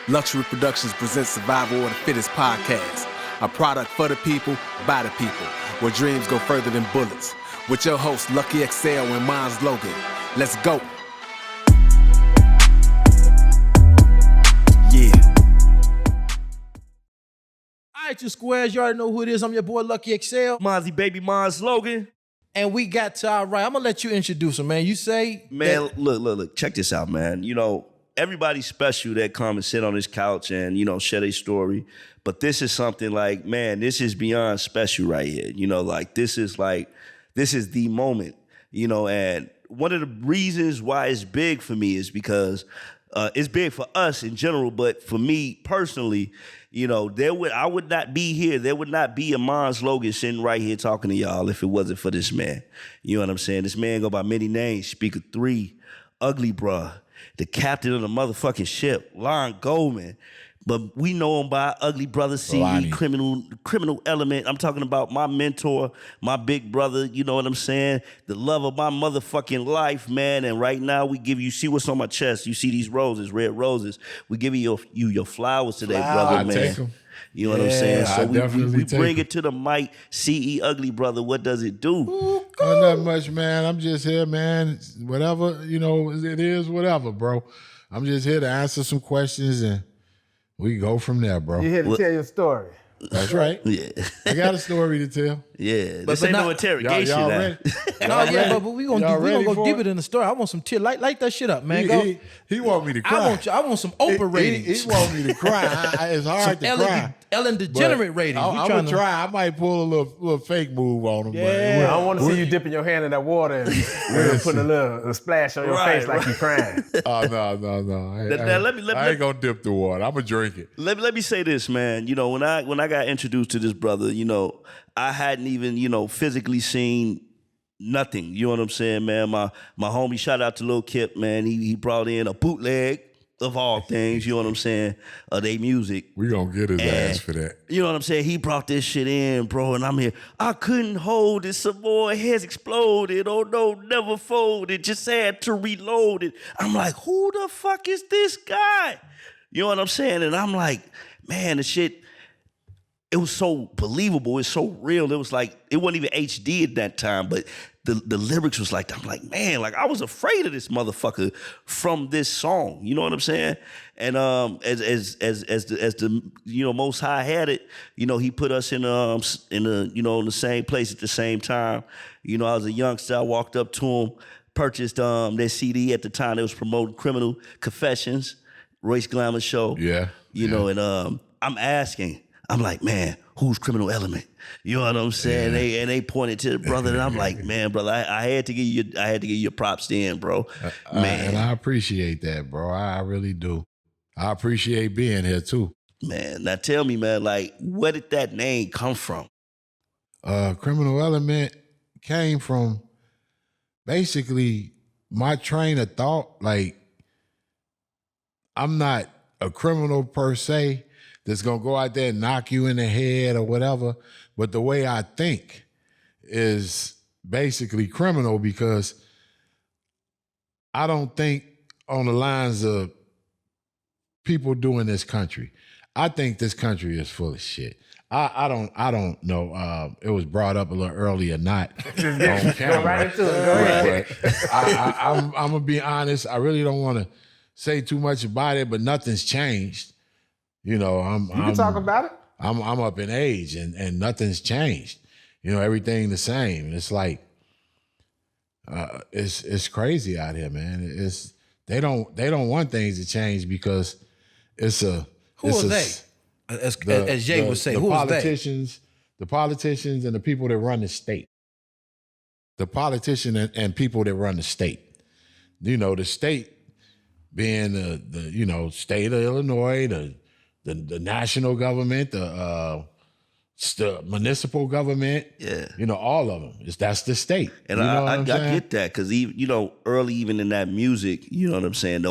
Luxury Productions presents Survival of the Fittest podcast, a product for the people, by the people, where dreams go further than bullets. With your hosts, Lucky XL and Monz Logan. Let's go. Yeah. All right, you squares, you already know who it is. I'm your boy, Lucky XL. Mozzie baby Monz Logan. And we got to our right. I'm going to let you introduce him, man. You say... Man, look. Check this out, man. You know, everybody's special that come and sit on this couch and, you know, share their story. But this is something like, man, this is beyond special right here. You know, like, this is the moment, you know, and one of the reasons why it's big for me is because it's big for us in general, but for me personally, you know, I would not be here. There would not be a Monz Logan sitting right here talking to y'all if it wasn't for this man. You know what I'm saying? This man go by many names. Speaker 3, Ugly Bruh, the captain of the motherfucking ship, Lon Goldman. But we know him by Ugly Brother CE, criminal element. I'm talking about my mentor, my big brother, you know what I'm saying? The love of my motherfucking life, man. And right now we give you, see what's on my chest? You see these roses, red roses. We give you your flowers today, brother, man. Take them. You know what I'm saying? So we bring them. it to the mic. CE Ugly Brother, what does it do? Not much, man. I'm just here, man. Whatever, you know, it is whatever, bro. I'm just here to answer some questions and we go from there, bro. You're here to tell your story. That's right. Yeah. I got a story to tell. Yeah. This ain't no interrogation. Y'all now. ready? but we gonna go deeper in the story. I want some tears. Light that shit up, man. He want me to cry. I want some Oprah ratings. He want me to cry. It's hard to cry. Ellen DeGenerate ratings. I'm gonna try. I might pull a little fake move on him. Yeah, I want to see you dipping your hand in that water and putting a splash on your face like you crying. Oh no! I ain't gonna dip the water. I'm gonna drink it. Let me say this, man. You know, when I got introduced to this brother, you know, I hadn't even, you know, physically seen nothing. You know what I'm saying, man? My homie, shout out to Lil Kip, man. He brought in a bootleg of all things, you know what I'm saying, of their music. We gonna get his ass for that. You know what I'm saying? He brought this shit in, bro, and I'm here. I couldn't hold it. Some more heads exploded. Oh no, never folded. Just had to reload it. I'm like, who the fuck is this guy? You know what I'm saying? And I'm like, man, the shit, it was so believable. It's so real. It was like, it wasn't even HD at that time, but the lyrics was like, I'm like, man, like I was afraid of this motherfucker from this song. You know what I'm saying? And as the you know, Most High had it, you know, he put us in the same place at the same time. You know, I was a youngster. I walked up to him, purchased their CD at the time. They was promoting Criminal Confessions, Royce Glamour show. Yeah. You know, and I'm asking. I'm like, man, who's Criminal Element? You know what I'm saying? Yeah. They pointed to the brother, and I'm like, man, brother, I had to give you your props then, bro. Man, and I appreciate that, bro. I really do. I appreciate being here too. Man, now tell me, man, like, where did that name come from? Criminal Element came from basically my train of thought. Like, I'm not a criminal per se that's going to go out there and knock you in the head or whatever. But the way I think is basically criminal because I don't think on the lines of people doing this country. I think this country is full of shit. I don't know. It was brought up a little earlier, not on camera. Go right into it. Go ahead. I'm going to be honest. I really don't want to say too much about it, but nothing's changed. You know, You can talk about it. I'm up in age and nothing's changed. You know, everything the same. It's like it's crazy out here, man. They don't want things to change because it's a Who are they? As Jay would say, who are they? The politicians and the people that run the state. The politician and people that run the state. You know, the state being the you know, state of Illinois, the national government, the municipal government, you know, all of them. That's the state. And you know I saying? get that because you know, early even in that music, you know what I'm saying?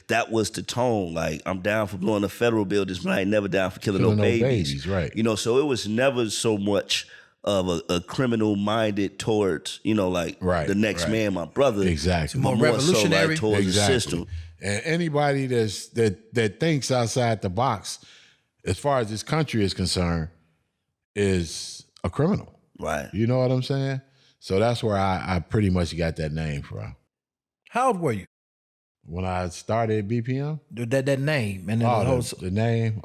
That was the tone. Like, I'm down for blowing the federal buildings, but I ain't never down for killing no babies. Right. You know, so it was never so much a criminal minded towards, you know, like the next man, my brother. Exactly. More revolutionary. so like towards the system. And anybody that thinks outside the box, as far as this country is concerned, is a criminal. Right. You know what I'm saying? So that's where I pretty much got that name from. How old were you When I started at BPM? that name and then The name,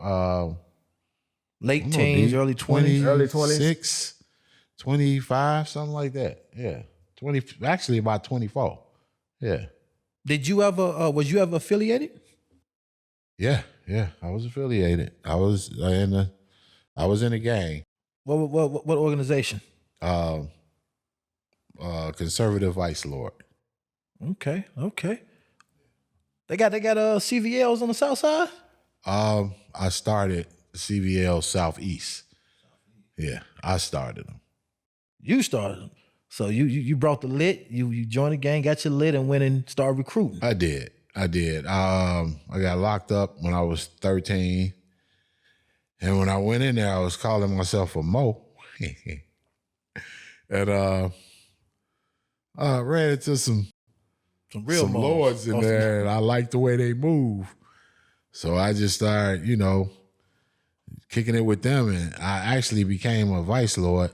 late teens, early 20s, early 20s, 26, 25, something like that. Yeah. 20, actually about 24. Yeah. Did you ever was you ever affiliated? Yeah. I was affiliated. I was in a gang. What organization? Conservative Vice Lord. Okay. They got CVLs on the south side? I started CVL Southeast. Yeah, I started them. You started them. So you brought the lit, you joined the gang, got your lit, and went and started recruiting. I did. I got locked up when I was 13. And when I went in there, I was calling myself a Mo. And I ran into some real lords in there, and I liked the way they move. So I just started, kicking it with them, and I actually became a vice lord.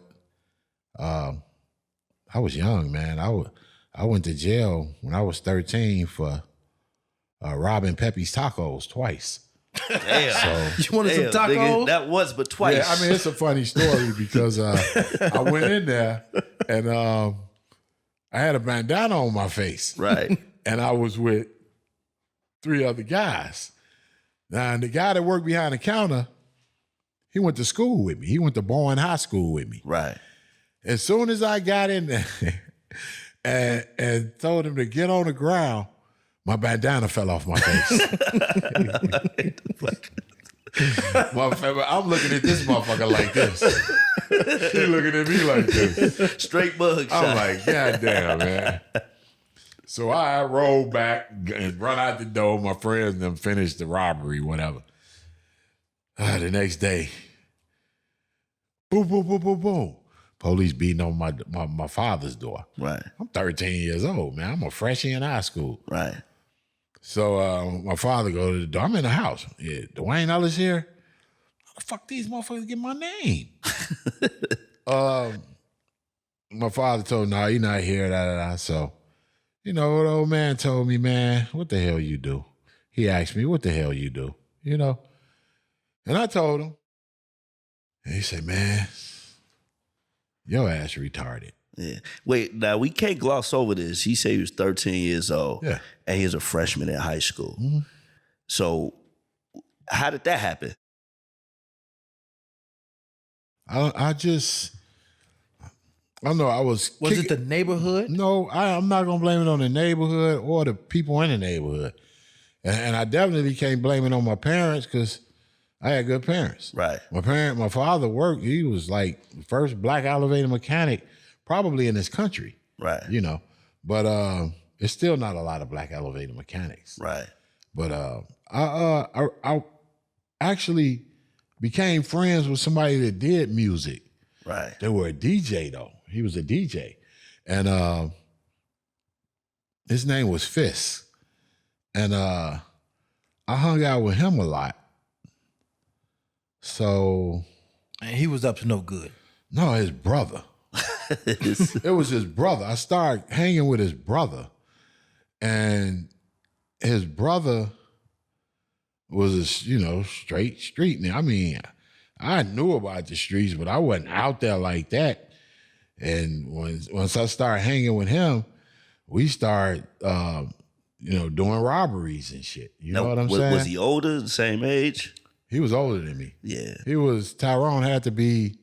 I was young, man. I went to jail when I was 13 for robbing Pepe's Tacos twice. Damn. So, you wanted some tacos? Nigga, that was but twice. Yeah, I mean, it's a funny story because I went in there and I had a bandana on my face. Right. And I was with 3 other guys. Now, and the guy that worked behind the counter, he went to school with me. He went to Bowen High School with me. Right. As soon as I got in there and told him to get on the ground, my bandana fell off my face. I'm looking at this motherfucker like this. He looking at me like this. Straight bug shot. I'm like, God damn, man. So I rolled back and run out the door. My friends and them finished the robbery, whatever. The next day, boom, boom, boom, boom, boom. Police beating on my father's door. Right. I'm 13 years old, man. I'm a freshie in high school. Right. So my father goes to the door. I'm in the house. Yeah, Duane Ellis here. How the fuck these motherfuckers get my name? My father told me, no, you're not here, da. So, the old man told me, man, what the hell you do? He asked me, what the hell you do? And I told him. And he said, man, your ass retarded. Yeah. Wait, now we can't gloss over this. He said he was 13 years old. Yeah. And he was a freshman in high school. Mm-hmm. So how did that happen? I don't know. I was it the neighborhood? No, I'm not going to blame it on the neighborhood or the people in the neighborhood. And I definitely can't blame it on my parents because I had good parents. Right. My father worked. He was like the first black elevator mechanic probably in this country. Right. But it's still not a lot of black elevator mechanics. Right. But I actually became friends with somebody that did music. Right. They were a DJ though. He was a DJ. And his name was Fittest. And I hung out with him a lot. So. And he was up to no good. No, his brother. It was his brother. I started hanging with his brother. And his brother was a, straight street. Now, I mean, I knew about the streets, but I wasn't out there like that. And once I started hanging with him, we started, doing robberies and shit. You know what I'm saying? Was he older, the same age? He was older than me. Yeah. Tyrone had to be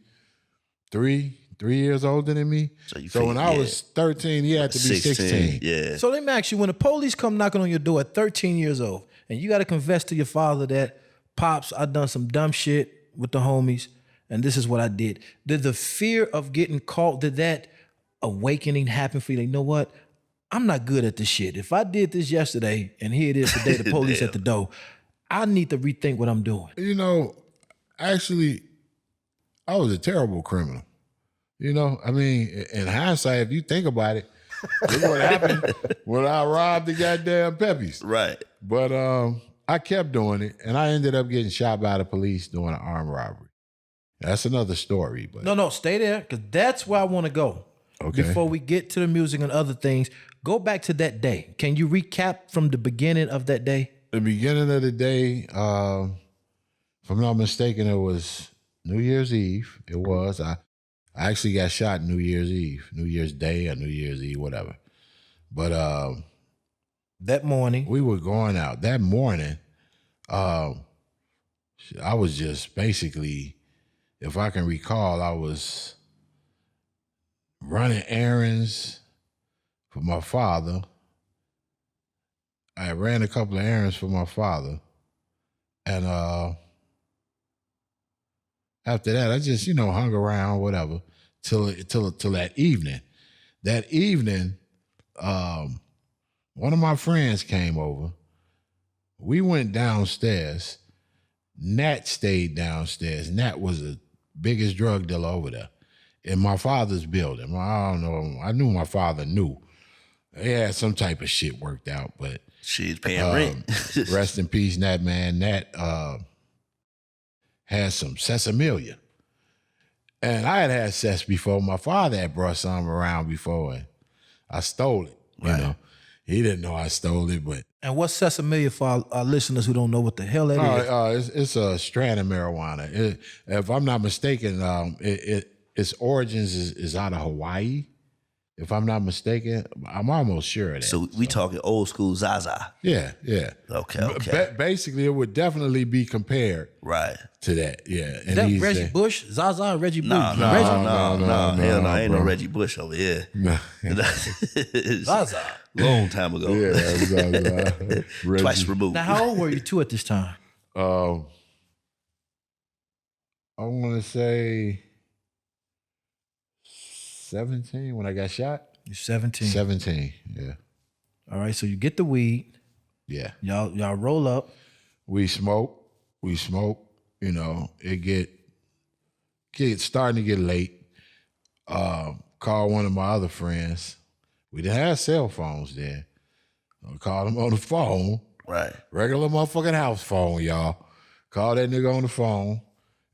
3 years older than me. So when I was 13, he had to be 16. Yeah. So let me ask you, when the police come knocking on your door at 13 years old, and you got to confess to your father that, Pops, I done some dumb shit with the homies, and this is what I did. Did the fear of getting caught, did that awakening happen for you? Like, you know what? I'm not good at this shit. If I did this yesterday, and here it is today, the police at the door, I need to rethink what I'm doing. Actually, I was a terrible criminal. You know, I mean, in hindsight, if you think about it, look what happened when I robbed the goddamn Peppies. Right. But I kept doing it, and I ended up getting shot by the police doing an armed robbery. That's another story. But No, stay there, because that's where I want to go. Okay. Before we get to the music and other things, go back to that day. Can you recap from the beginning of that day? The beginning of the day, if I'm not mistaken, it was New Year's Eve. It was. I actually got shot New Year's Eve, New Year's Day or New Year's Eve, whatever. But That morning. we were going out. That morning, I was just basically, if I can recall, I was running errands for my father. I ran a couple of errands for my father. And after that, I just, hung around, whatever, till that evening. That evening, one of my friends came over. We went downstairs. Nat stayed downstairs. Nat was the biggest drug dealer over there in my father's building. I don't know. I knew my father knew. They had some type of shit worked out, but She's paying rent. rest in peace, Nat, man. Nat had some sesamilia. And I had cess before. My father had brought some around before, and I stole it. You know, he didn't know I stole it, but And what's sesamilia for our listeners who don't know what the hell that is? it's a strand of marijuana. If I'm not mistaken, its origins is out of Hawaii. If I'm not mistaken, I'm almost sure of that. So we talking old school Zaza. Yeah. Okay. Basically, it would definitely be compared Right. to that. Yeah. Is that Reggie Bush? Zaza and Reggie Bush? No, Reggie? hell no, ain't no bro. Reggie Bush over here. Zaza. Long time ago. Yeah. Twice removed. Now, how old were you two at this time? I want to say 17 when I got shot. You're 17. 17, yeah. All right, so you get the weed. Yeah. Y'all roll up. We smoke. It get starting to get late. Call one of my other friends. We didn't have cell phones then. I called him on the phone. Right. Regular motherfucking house phone, y'all. Called that nigga on the phone.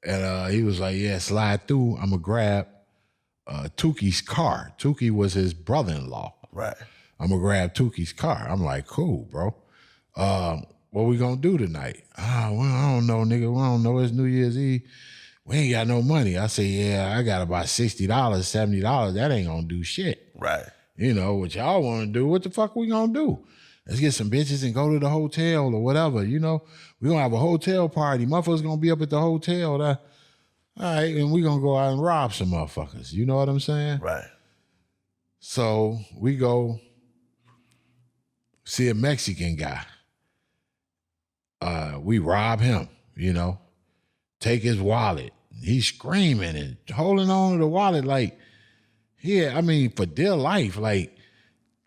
And he was like, yeah, slide through. I'm going to grab Tuki's car. Tuki was his brother-in-law. Right. I'm going to grab Tuki's car. I'm like, cool, bro. What we going to do tonight? Well, I don't know, nigga. We don't know. It's New Year's Eve. We ain't got no money. I say, yeah, I got about $60, $70. That ain't going to do shit. Right. What y'all want to do, what the fuck we going to do? Let's get some bitches and go to the hotel or whatever. We going to have a hotel party. Motherfuckers going to be up at the hotel. All right, and we going to go out and rob some motherfuckers. You know what I'm saying? Right. So we go see a Mexican guy. We rob him, take his wallet. He's screaming and holding on to the wallet like, for dear life, like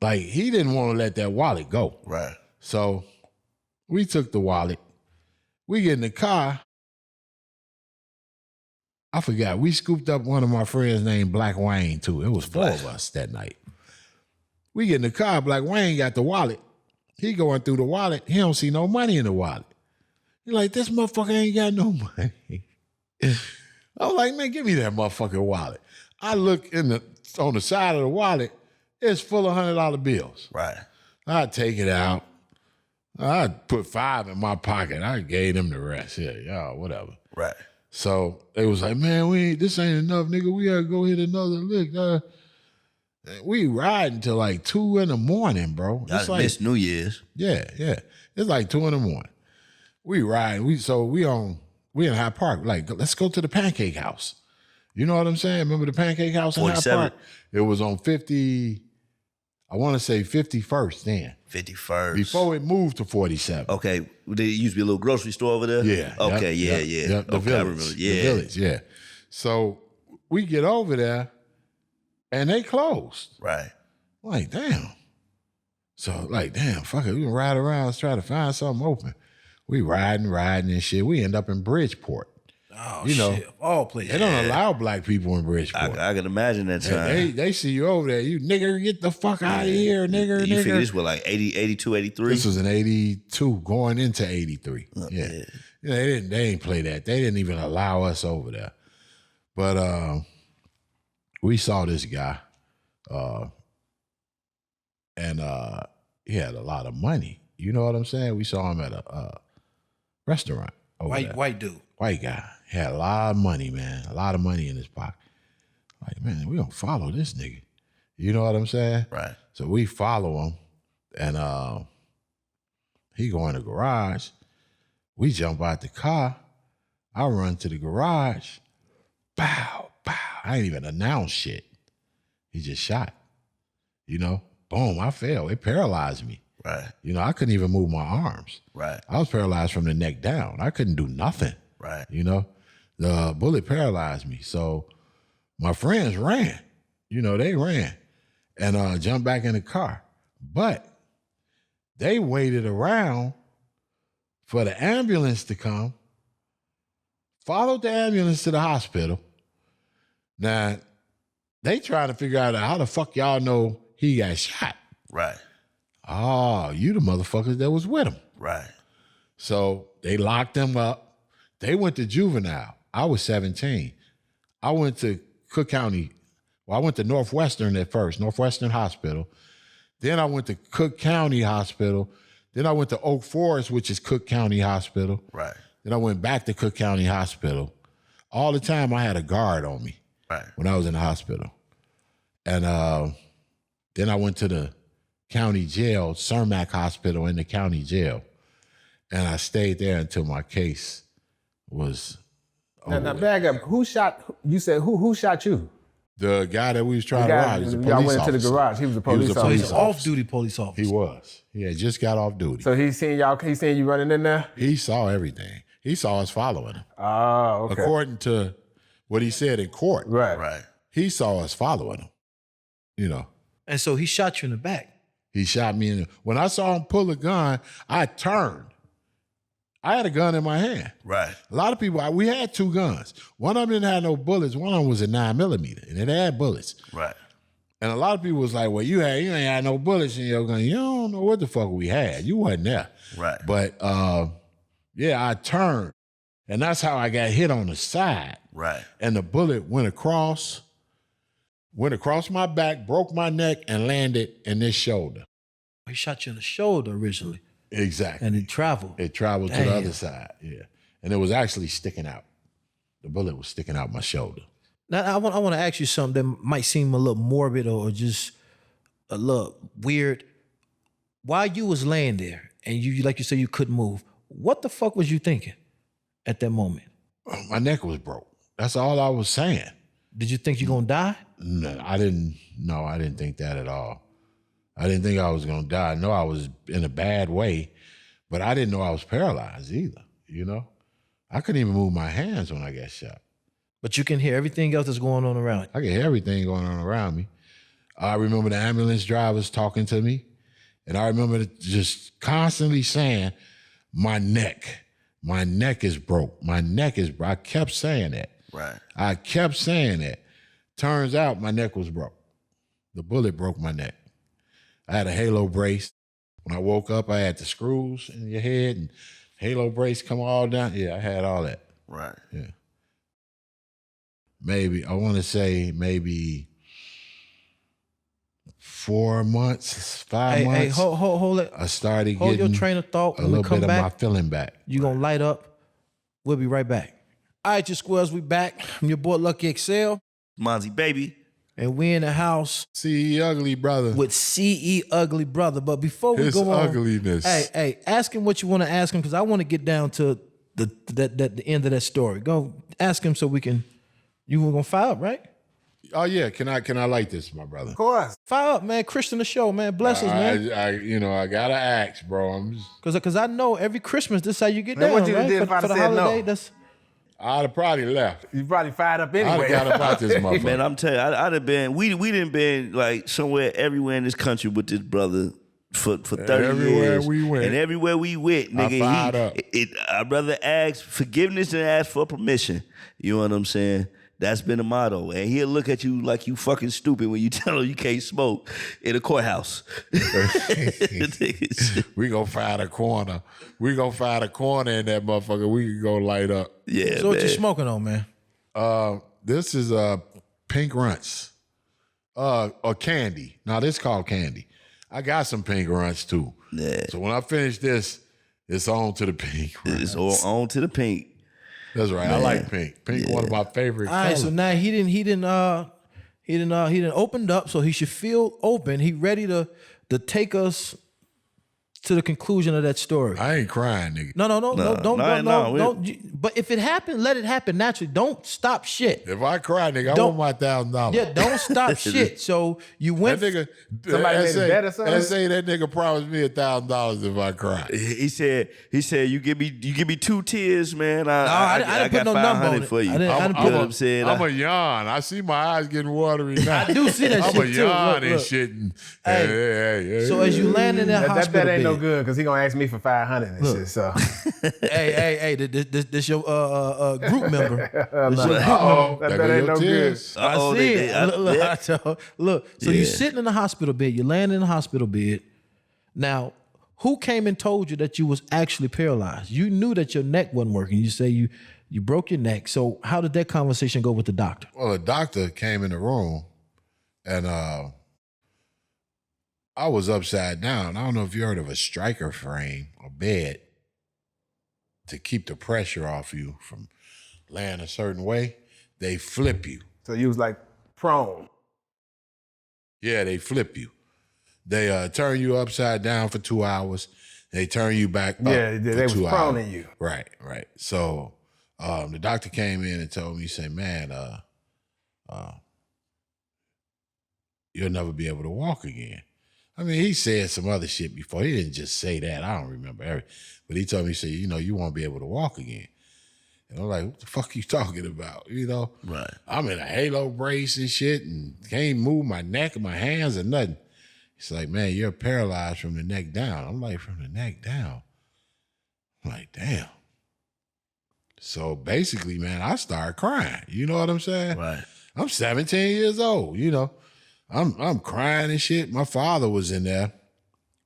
he didn't want to let that wallet go. Right. So we took the wallet. We get in the car. I forgot. We scooped up one of my friends named Black Wayne too. It was four of us that night. We get in the car. Black Wayne got the wallet. He going through the wallet. He don't see no money in the wallet. He like, this motherfucker ain't got no money. I was like, man, give me that motherfucking wallet. I look on the side of the wallet. It's full of $100 bills. Right. I take it out. I put $5 in my pocket. I gave them the rest. Yeah, y'all, whatever. Right. So they was like, man, this ain't enough, nigga. We gotta go hit another lick. We riding till like 2 in the morning, bro. Y'all It's like, missed New Year's. yeah. It's like 2 in the morning. We riding. We in Hyde Park. Like, let's go to the Pancake House. You know what I'm saying? Remember the Pancake House in Hyde 47? Park? It was on 50. I want to say 51st then. 51st. Before it moved to 47. Okay. There used to be a little grocery store over there? Yeah. Okay, Yep, yeah. yep, the Okay, village. I remember. Yeah. The village, yeah. So we get over there and they closed. Right. Like, damn. So, damn, fuck it. We can ride around, try to find something open. We riding and shit. We end up in Bridgeport. Oh, you know, shit. All places. They don't allow black people in Bridgeport. I can imagine that time. They see you over there. You nigger, get the fuck out of here, nigger, You nigger. figure this was like 80, 82, 83? This was in 82, going into 83. Yeah. You know, they didn't play that. They didn't even allow us over there. But we saw this guy, and he had a lot of money. You know what I'm saying? We saw him at a restaurant over there. White dude. White guy. He had a lot of money, man. A lot of money in his pocket. Like, man, we don't follow this nigga. You know what I'm saying? Right. So we follow him, and he go in the garage. We jump out the car. I run to the garage. Bow, bow. I ain't even announced shit. He just shot. You know? Boom, I fell. It paralyzed me. Right. You know, I couldn't even move my arms. Right. I was paralyzed from the neck down. I couldn't do nothing. Right. You know? The bullet paralyzed me. So my friends ran. You know, they ran and jumped back in the car. But they waited around for the ambulance to come, followed the ambulance to the hospital. Now, they trying to figure out how the fuck y'all know he got shot. Right. Oh, you the motherfuckers that was with him. Right. So they locked him up. They went to juvenile. I was 17. I went to Cook County. Well, I went to Northwestern at first, Northwestern Hospital. Then I went to Cook County Hospital. Then I went to Oak Forest, which is Cook County Hospital. Right. Then I went back to Cook County Hospital. All the time I had a guard on me when I was in the hospital. And then I went to the county jail, Cermak Hospital in the county jail. And I stayed there until my case was over. Now back up. Who shot? You said who shot you? The guy that we was trying The to guy- rob, he was a y'all police went officer. into the garage. He was a police So he's officer. an off-duty police officer. He was. He had just got off duty. So he seen y'all. He seen you running in there. He saw everything. He saw us following him. Oh, okay. According to what he said in court, Right. Right. he saw us following him. You know, And so he shot you in the back. he shot me in the, when I saw him pull a gun, I turned. I had a gun in my hand. Right. A lot of people, we had two guns. One of them didn't have no bullets. One of them was a 9mm, and it had bullets. Right. And a lot of people was like, well, you ain't had no bullets in your gun. You don't know what the fuck we had. You wasn't there. Right. But yeah, I turned. And that's how I got hit on the side. Right. And the bullet went across my back, broke my neck, and landed in this shoulder. He shot you in the shoulder originally, Exactly. and it traveled. It traveled to the Damn. other side. Yeah. And it was actually sticking out. The bullet was sticking out my shoulder. Now I want to ask you something that might seem a little morbid or just a little weird. While you was laying there and you like you said you couldn't move, what the fuck was you thinking at that moment? My neck was broke. That's all I was saying. Did you think you're gonna die? No, I didn't think that at all. I didn't think I was gonna die. I know I was in a bad way, but I didn't know I was paralyzed either, you know? I couldn't even move my hands when I got shot. But you can hear everything else that's going on around you. I could hear everything going on around me. I remember the ambulance drivers talking to me, and I remember just constantly saying, my neck is broke. My neck is broke. I kept saying that. Right. I kept saying that. Turns out my neck was broke. The bullet broke my neck. I had a halo brace. When I woke up, I had the screws in your head and halo brace come all down. Yeah, I had all that. Right. Yeah. Maybe, I want to say maybe 4 months, 5 months. Hey, hold it. I started Hold your getting train of thought. a When we little come bit of back, my feeling back. you're gonna light up. We'll be right back. All right, you squares, we back. I'm your boy Lucky XL, Monzy baby. and we in the house See, ugly brother. with CE Ugly Brother. But before we His go on, ugliness. hey, ask him what you want to ask him because I want to get down to the end of that story. Go ask him so we can. You were gonna fire up, right? Oh yeah, can I light this, my brother? Of course. Fire up, man. Christian the show, man. Bless us, man. I gotta ask, bro. I'm just, Because I know every Christmas this is how you get Man, down, what you right? did if I'd for the said no? holiday, that's I'd have probably left. You probably fired up I'd anyway. have got about this motherfucker. Man, I'm telling you, I'd have been, we didn't been like somewhere, everywhere in this country with this brother for 30 everywhere years. we went. And everywhere we went, nigga, fired up. I'd rather ask forgiveness than ask for permission. You know what I'm saying? That's been the motto. And he'll look at you like you fucking stupid when you tell him you can't smoke in a courthouse. We gonna find a corner. We gonna find a corner in that motherfucker. We can go light up. Yeah, So what you smoking on, man? This is Pink Runts. Or candy. Now this called candy. I got some Pink Runts too. Yeah. So when I finish this, it's on to the Pink Runts. It's all on to the pink. That's right. Man. I like pink. Pink, one of my favorite All right, colors. so now he didn't opened up, so he should feel open. He ready to take us to the conclusion of that story. I ain't crying, nigga. No, No, don't. But if it happened, let it happen naturally. Don't stop shit. If I cry, nigga, I Don't- want my $1,000. Yeah, don't stop shit. So you That went. nigga, Somebody made it better, son? let's say that nigga promised me $1,000 if I cry. He said, you give me 2 tears, man. I didn't put got no number on 500 it. for you. I didn't You put know what no- I'm saying? I'm a yawn. I see my eyes getting watery now. I do see that I'm shit a too. yawn Look, and look. shit. And, Hey, hey. So as you land in that hospital That ain't no bed, good because he gonna ask me for 500 and shit. So hey, this your group member. This your group Uh-oh, That there go ain't your no tears. good. I Uh-oh, see they- it. Look, so you're Yeah. sitting in the hospital bed. You're laying in the hospital bed. Now, who came and told you that you was actually paralyzed? You knew that your neck wasn't working. You say you broke your neck. So how did that conversation go with the doctor? Well, a doctor came in the room, and I was upside down. I don't know if you heard of a striker frame, a bed, to keep the pressure off you from laying a certain way. They flip you. So you was like prone. Yeah, they flip you. They turn you upside down for 2 hours. They turn you back up Yeah, for they was 2 hours. proning you. Right. So the doctor came in and told me, he said, man, you'll never be able to walk again. I mean, he said some other shit before. He didn't just say that. I don't remember everything. But he told me, he said, you won't be able to walk again. And I'm like, what the fuck you talking about? Right. I'm in a halo brace and shit and can't move my neck or my hands or nothing. He's like, man, you're paralyzed from the neck down. I'm like, from the neck down? I'm like, damn. So basically, man, I started crying. You know what I'm saying? Right. I'm 17 years old, I'm crying and shit. My father was in there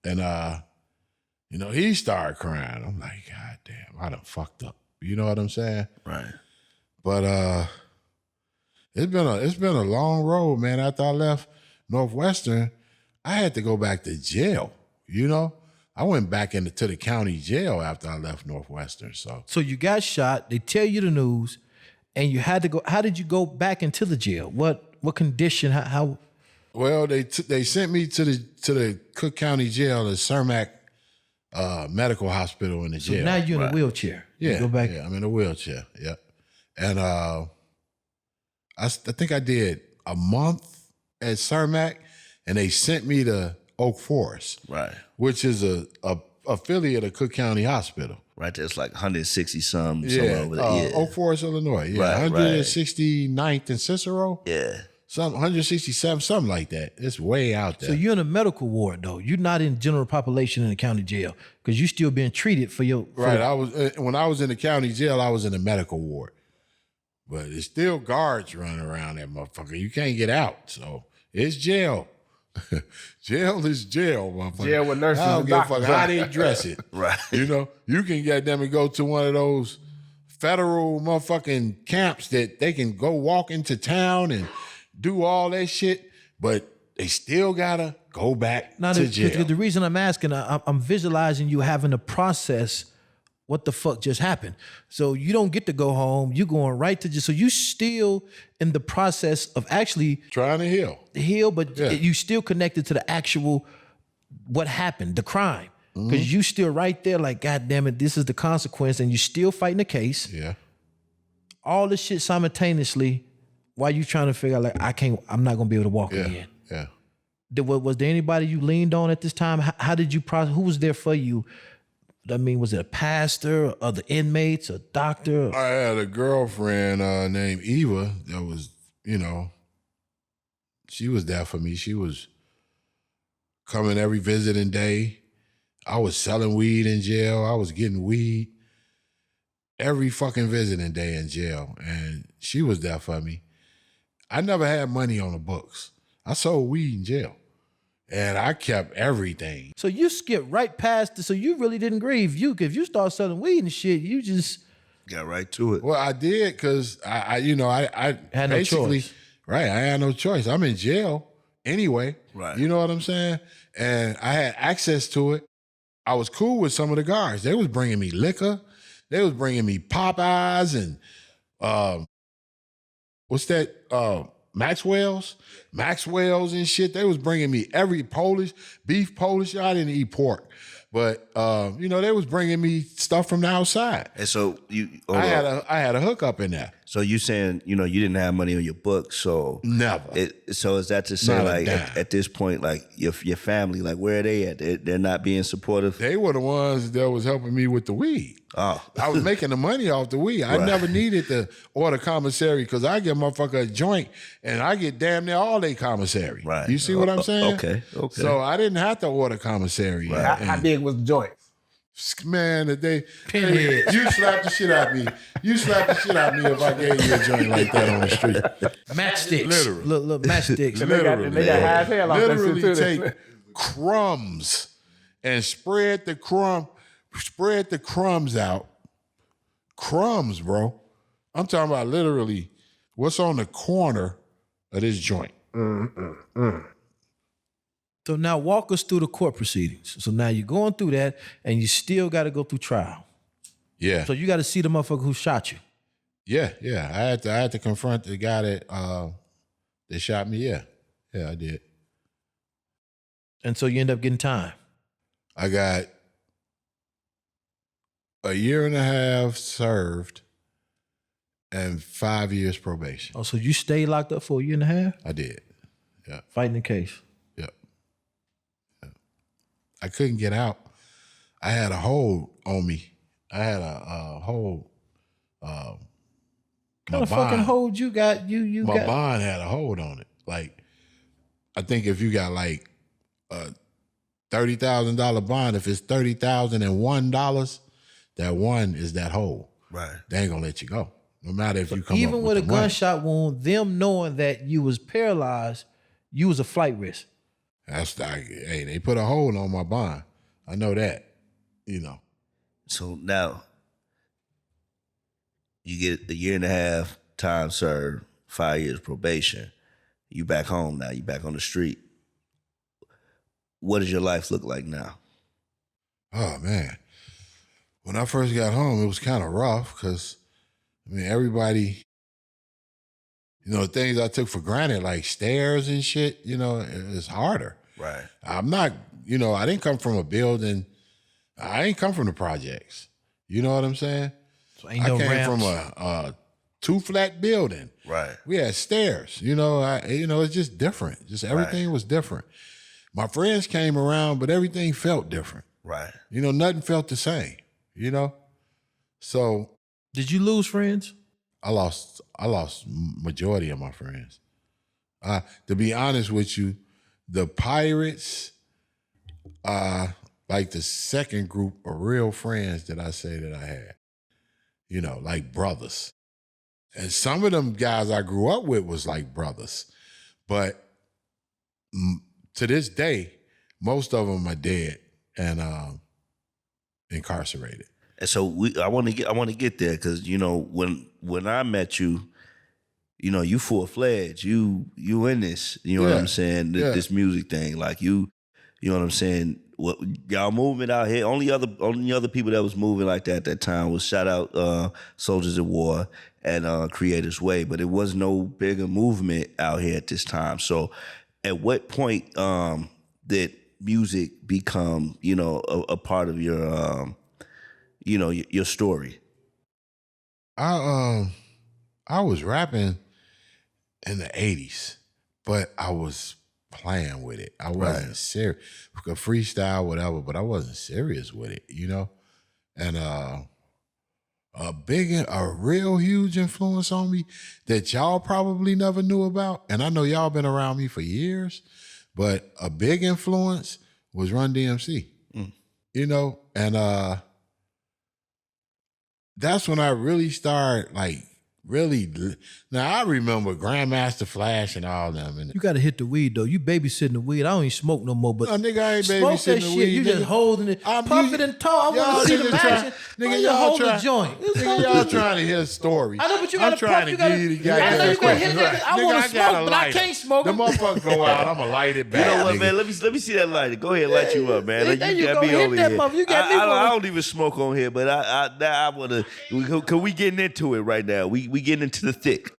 and he started crying. I'm like, God damn, I done fucked up. You know what I'm saying? Right. But it's been a long road, man. After I left Northwestern, I had to go back to jail. I went back to the county jail after I left Northwestern. So you got shot. They tell you the news, and you had to go. How did you go back into the jail? What condition? How? well, they sent me to the Cook County Jail, the Cermak Medical Hospital in the jail. Now you're in a wheelchair. Yeah, You go back. Yeah, I'm in a wheelchair. Yeah, and I think I did a month at Cermak, and they sent me to Oak Forest, Right. which is a affiliate of Cook County Hospital. Right. There's like 160 somewhere Yeah, over there. Oak Forest, Illinois. Yeah, Right, 169th and Cicero. Yeah. Some 167, something like that. It's way out there. So you're in a medical ward though. You're not in general population in the county jail because you still being treated for your Right. I was when I was in the county jail, I was in the medical ward. But it's still guards running around that motherfucker. You can't get out. So it's jail. Jail is jail, motherfucker. Jail with nurses I don't and give a fuck doctors. how they dress it. Right. You can get them and go to one of those federal motherfucking camps that they can go walk into town and do all that shit, but they still gotta go back to jail. The reason I'm asking, I'm visualizing you having to process what the fuck just happened. So you don't get to go home. You going right to jail. So you still in the process of actually Trying to heal. but Yeah. you still connected to the actual what happened, the crime. Because you still right there like, God damn it, this is the consequence, and you still fighting the case. Yeah. All this shit simultaneously while you trying to figure out like, I'm not gonna be able to walk Yeah. again. Yeah. Was there anybody you leaned on at this time? How did you process? Who was there for you? I mean, was it a pastor, or the inmates, a doctor? I had a girlfriend named Eva that was, she was there for me. She was coming every visiting day. I was selling weed in jail. I was getting weed every fucking visiting day in jail. And she was there for me. I never had money on the books. I sold weed in jail. And I kept everything. So you skipped right past it. So you really didn't grieve. If you start selling weed and shit, you just Got right to it. Well, I did because I had no basically, choice. right, I had no choice. I'm in jail anyway. Right. You know what I'm saying? And I had access to it. I was cool with some of the guards. They was bringing me liquor. They was bringing me Popeyes and what's that? Maxwell's and shit. They was bringing me every beef Polish. I didn't eat pork. But they was bringing me stuff from the outside. And so I had a hookup in there. So you saying, you didn't have money on your books, so Never. So is that to say, Not a like, dime. at this point, like your family, like, where are they at? They're not being supportive. They were the ones that was helping me with the weed. Oh, I was making the money off the weed. I Right. never needed to order commissary because I get motherfucker a joint and I get damn near all day commissary. Right. You see what I'm saying? Okay. So I didn't have to order commissary. Right. How big was the joint? Man, you Pinhead. slap the shit out of me. You slap the shit out of me if I gave you a joint like that on the street. Matchsticks. Literally. Look, matchsticks. They got high as hell off that shit Literally too. take crumbs and spread the crumbs out. Crumbs, bro. I'm talking about literally what's on the corner of this joint. So now walk us through the court proceedings. So now you're going through that and you still got to go through trial. Yeah. So you got to see the motherfucker who shot you. Yeah. I had to confront the guy that shot me. Yeah, I did. And so you end up getting time. I got a year and a half served and 5 years probation. Oh, so you stayed locked up for a year and a half? I did. Yeah. Fighting the case. Yep. I couldn't get out. I had a hold on me. I had a hold. What kind of fucking hold you got? You My got bond had a hold on it. Like, I think if you got like a $30,000 bond, if it's $30,001, that one is that hold. right. They ain't gonna let you go. No matter if you come even up with a the money. gunshot wound, them knowing that you was paralyzed, you was a flight risk. That's like, hey, they put a hold on my bond. I know that. So now you get a year and a half time served, 5 years probation. You back home now. You back on the street. What does your life look like now? Oh man. When I first got home, it was kind of rough because everybody, things I took for granted, like stairs and shit, it's harder. Right. I'm not, I didn't come from a building. I ain't come from the projects. You know what I'm saying? So ain't no I came ramps. from a 2-flat building. Right. We had stairs. It's just different. Just everything was different. My friends came around, but everything felt different. Right. Nothing felt the same. So Did you lose friends? I lost majority of my friends. To be honest with you, the Pirates are like the second group of real friends that I say that I had. Like brothers. And some of them guys I grew up with was like brothers. But to this day, most of them are dead and incarcerated. And so I want to get there because when I met you, you full fledged. You in this. You know what I'm saying? This music thing, like you know what I'm saying. What y'all movement out here? Only other people that was moving like that at that time was shout out Soldiers of War and Creators Way, but it was no bigger movement out here at this time. So, at what point did music become a part of your your story? I was rapping in the 80s, but I was playing with it. I wasn't serious. I could freestyle, whatever, but I wasn't serious with it, And a real huge influence on me that y'all probably never knew about, and I know y'all been around me for years, But a big influence was Run DMC. You know, and that's when I really started now I remember Grandmaster Flash and all them. And You got to hit the weed though. You babysitting the weed. I don't even smoke no more. But no, nigga, I ain't smoke that babysitting the shit. weed. You just holding it, puff it and talk. I y'all want to see the niggas try- action. nigga, You y'all hold the try- joint. Nigga, y'all trying to hear a story. I know, but you I'm gotta trying puff, to you gotta- give you the I know goddamn you gotta hit question. that. I Nigga, wanna got smoke, a but I lighter. can't smoke The it. motherfucker go out, I'ma light it You back. know what, nigga. man? Let me see that lighter. Go ahead, light you up, man. There You you got go. me Hit over that here. mother- you got me I over- don't even smoke on here, but I wanna. Can we getting into it right now? We getting into the thick.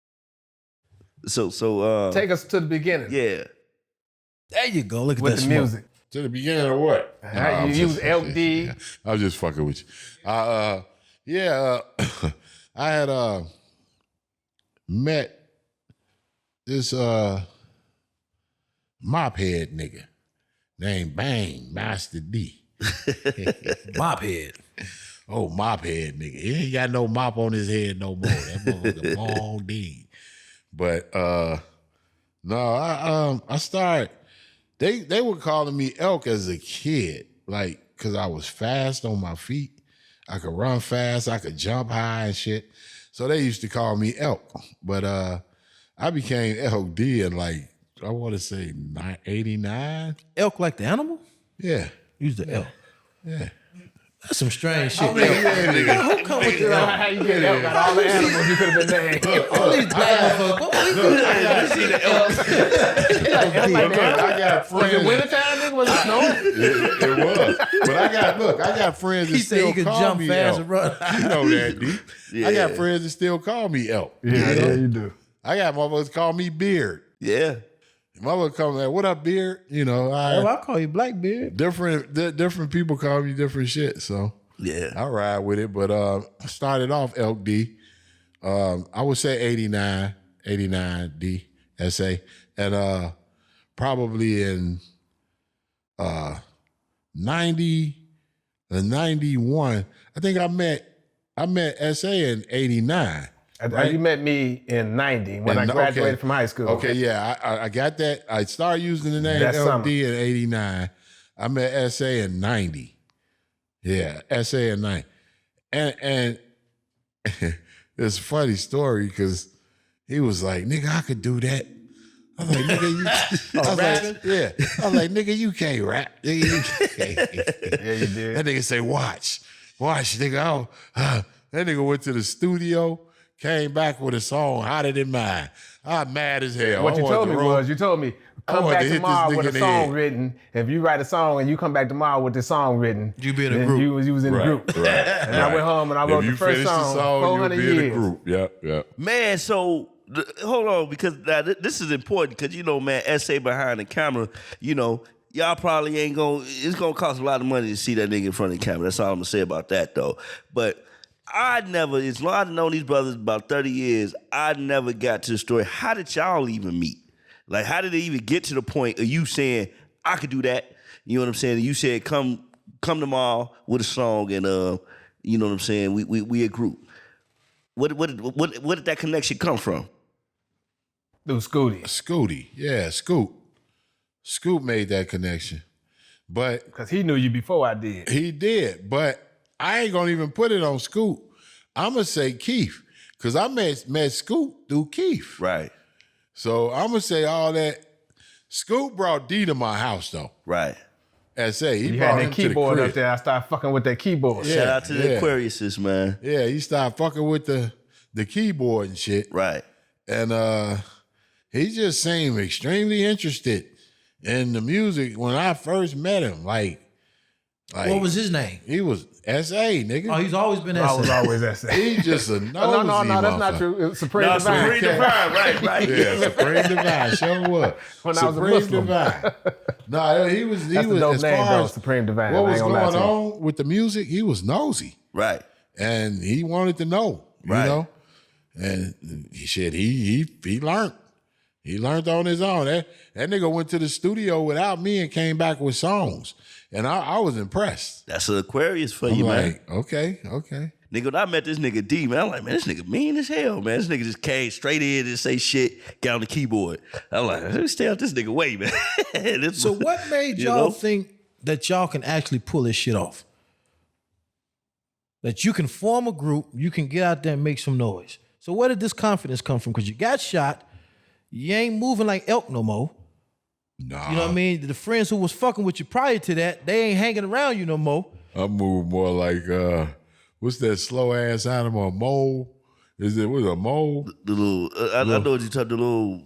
So Take us to the beginning. yeah. There you go. Look at With that the smoke. music. To the beginning of what? You use LD. I was just fucking with you. I had met this mop head nigga named Bang Master D. Mop head. Oh, mop head nigga. He ain't got no mop on his head no more. That motherfucker long D. But no, I started. They were calling me Elk as a kid, like, cause I was fast on my feet. I could run fast. I could jump high and shit. So they used to call me Elk. But I became Elk D in like, I want to say 89. Elk like the animal? Yeah. Use the elk. Yeah. That's some strange shit. Yeah, nigga. Who come with the elk? How you get elk out all the animals you could have been named? All these black motherfuckers. What we I got Was it friends. wintertime, nigga? Was it snowing? It was. But I got friends that He said still he could call jump me fast Elk. and run. You know that, D. Yeah. I got friends that still call me Elk. Yeah, You know? you do. I got motherfuckers call me Beard. Yeah. Motherfucker come like, what up, Beard? You know, I call you Blackbeard. different people call me different shit. So Yeah. I ride with it. But I started off Elk D. I would say 89 D SA. And probably in 90 and 91, I think I met SA in 89. Right? You met me in 90 when I And- graduated okay. from high school. Okay, yeah, I got that. I started using the name That summer. LD in 89. I met SA in 90. Yeah, SA in 90. And it's a funny story because he was like, nigga, I could do that. I was like, nigga, you I was like, yeah. I was like, nigga, you can't rap. Nigga, you can't. Yeah, you did. That nigga say, watch, nigga. That nigga went to the studio, came back with a song hotter than mine. I'm mad as hell. What I you wanted told to me roll- was, you told me, I come wanted back to hit this tomorrow nigga with in a the song head. written. If you write a song and you come back tomorrow with this song written, You be in a then group. You was in the group. Right. And I went home and I wrote If the you first finish the song, you'll 400 be in a years. group. Yep. Man, so hold on, because now, this is important because, you know, man, SA behind the camera, you know, y'all probably ain't it's gonna cost a lot of money to see that nigga in front of the camera. That's all I'm gonna say about that, though. But as long as I've known these brothers about 30 years, I never got to the story. How did y'all even meet? Like, how did it even get to the point of you saying, I could do that? You know what I'm saying? And you said, come tomorrow with a song and, you know what I'm saying? We a group. What did that connection come from? Through Scooty. Scooty. Yeah, Scoot. Scoot made that connection. But Because he knew you before I did. he did. But I ain't gonna even put it on Scoot. I'm gonna say Keith. Because I met Scoot through Keith. Right. So I'm gonna say all that. Scoot brought D to my house though. Right. SA. He You brought had him that to the keyboard crib. up there. I started fucking with that keyboard. Yeah. Shout out to the yeah. Aquariuses, man. Yeah, he started fucking with the keyboard and shit. Right. And he just seemed extremely interested in the music when I first met him. Like What was his name? he was SA, nigga. Oh, he's always been I was that. always that same. He just a nosy No, that's not motherfucker. true. It was Supreme No, Divine. Supreme Divine, right. Yeah, Supreme Divine. Show up. When I was a Supreme Muslim. Divine. No, he was That's a dope as name, far though, as Supreme Divine. what I was ain't gonna lie going to you. on with the music, he was nosy. Right. And he wanted to know, Right. you know? And he learned. He learned on his own. That nigga went to the studio without me and came back with songs. And I was impressed. That's an Aquarius for I'm you, man. like, okay. Nigga, when I met this nigga D, man, I'm like, man, this nigga mean as hell, man. This nigga just came straight in and say shit, get on the keyboard. I'm like, let me stay out this nigga way, man. So what made y'all think that y'all can actually pull this shit off? That you can form a group, you can get out there and make some noise. So where did this confidence come from? Because you got shot, you ain't moving like elk no more. Nah. You know what I mean? The friends who was fucking with you prior to that, they ain't hanging around you no more. I move more like what's that slow ass animal? A mole? Is it a mole? The little, I know what you're talking. The little,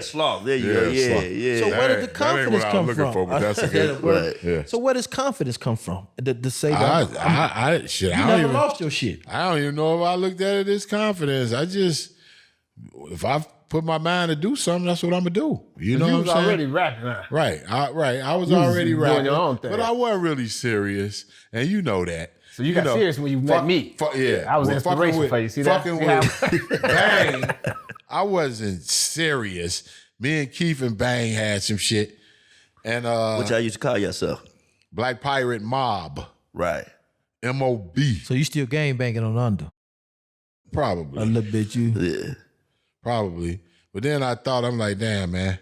sloth. There you go. Yeah. So where did the confidence come from? For, but that's a good Right. Yeah. So where does confidence come from? To say I that you never lost your shit. I don't even know if I looked at it as confidence. I just, if I put my mind to do something, that's what I'm gonna do. You know what I'm saying? already rapping, huh? Right. I was already doing rapping, your own thing. but I wasn't really serious, and you know that. So you got serious when you met me. Yeah, I was inspiration for you. See that? Fucking with Bang, I wasn't serious. Me and Keith and Bang had some shit, and What y'all used to call yourself? Black Pirate Mob, Right. MOB, So you still gang banging on under probably. a little bit, you. Yeah. Probably. But then I thought, I'm like, damn, man,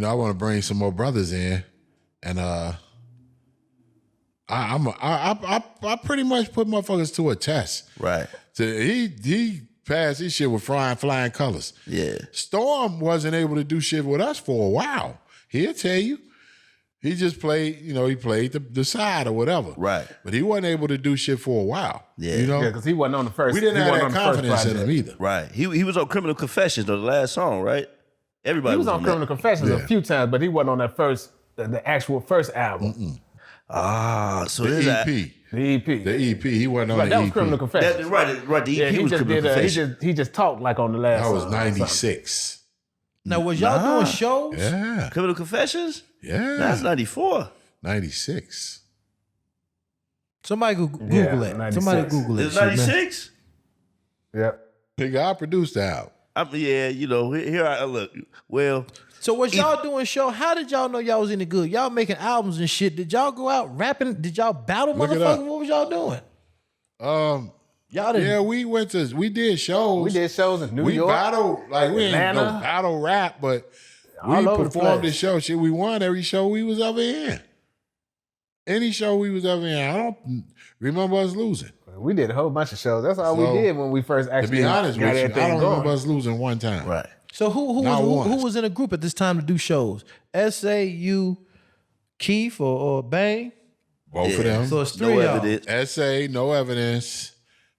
I want to bring some more brothers in. And I pretty much put motherfuckers to a test. Right. So he passed his shit with flying colors. Yeah. Storm wasn't able to do shit with us for a while. He'll tell you. He just played, he played the side or whatever. Right. But he wasn't able to do shit for a while. Yeah. Yeah, because he wasn't on the first. We didn't he have wasn't that on the first confidence in project. him either. Right. He was on Criminal Confessions, though, the last song, right? Everybody He was on that. Criminal Confessions Yeah. a few times, but he wasn't on that first, the actual first album. Ah, so The there's EP. The EP. The EP. He wasn't on Right, the that EP. was Criminal Confessions. that. Right. The EP Yeah, he was just Criminal did. Confessions. He just talked like on the last. That was song or something. 96. Now, was y'all doing shows? Yeah. Criminal Confessions? Yeah. That's 94. 96. Somebody Google Yeah, that. 96. Somebody Google It it. was 96? Yep. Nigga, I produced the album. Here I look. Well, So was y'all doing show? How did y'all know y'all was any good? Y'all making albums and shit. Did y'all go out rapping? Did y'all battle Look it up. motherfuckers? What was y'all doing? Y'all didn't. Yeah, we did shows. We did shows in New We York. battled, like we ain't no Atlanta. battle rap, but we All over the performed the place. show. Shit, we won every show we was ever in. Any show we was ever in. I don't remember us losing. We did a whole bunch of shows. That's all So, we did when we first To actually be honest got with you, I everything don't going. remember us losing one time. right. So who Not was once. who was in a group at this time to do shows? S.A.U. Keith or Bang? Both of them. So it's three No of y'all. evidence. SA, No Evidence,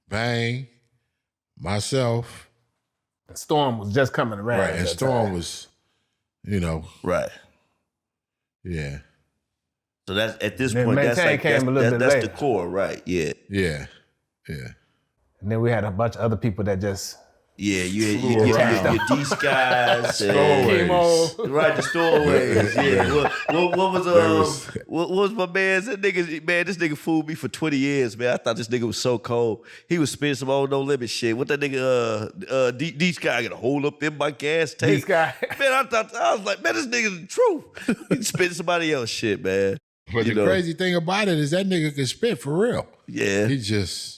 Bang, myself, The storm was just coming around. right, at and that Storm time. was, Right. yeah, So that's at this Then point, that's Maintain like came a little bit that's the later. core, right? Yeah. yeah. And then we had a bunch of other people that just Yeah, you Flew around. your D skies, Stowaways. right? The stowaways. Yeah. was- What was my man? That nigga, man, this nigga fooled me for 20 years, man. I thought this nigga was so cold. He was spinning some old no limit shit. What that nigga D Sky got a hold up in my gas tank. D-Sky. Man, I was like, man, this nigga's the truth. He spitting somebody else shit, man. But You the know. crazy thing about it is that nigga could spit for real. Yeah. He just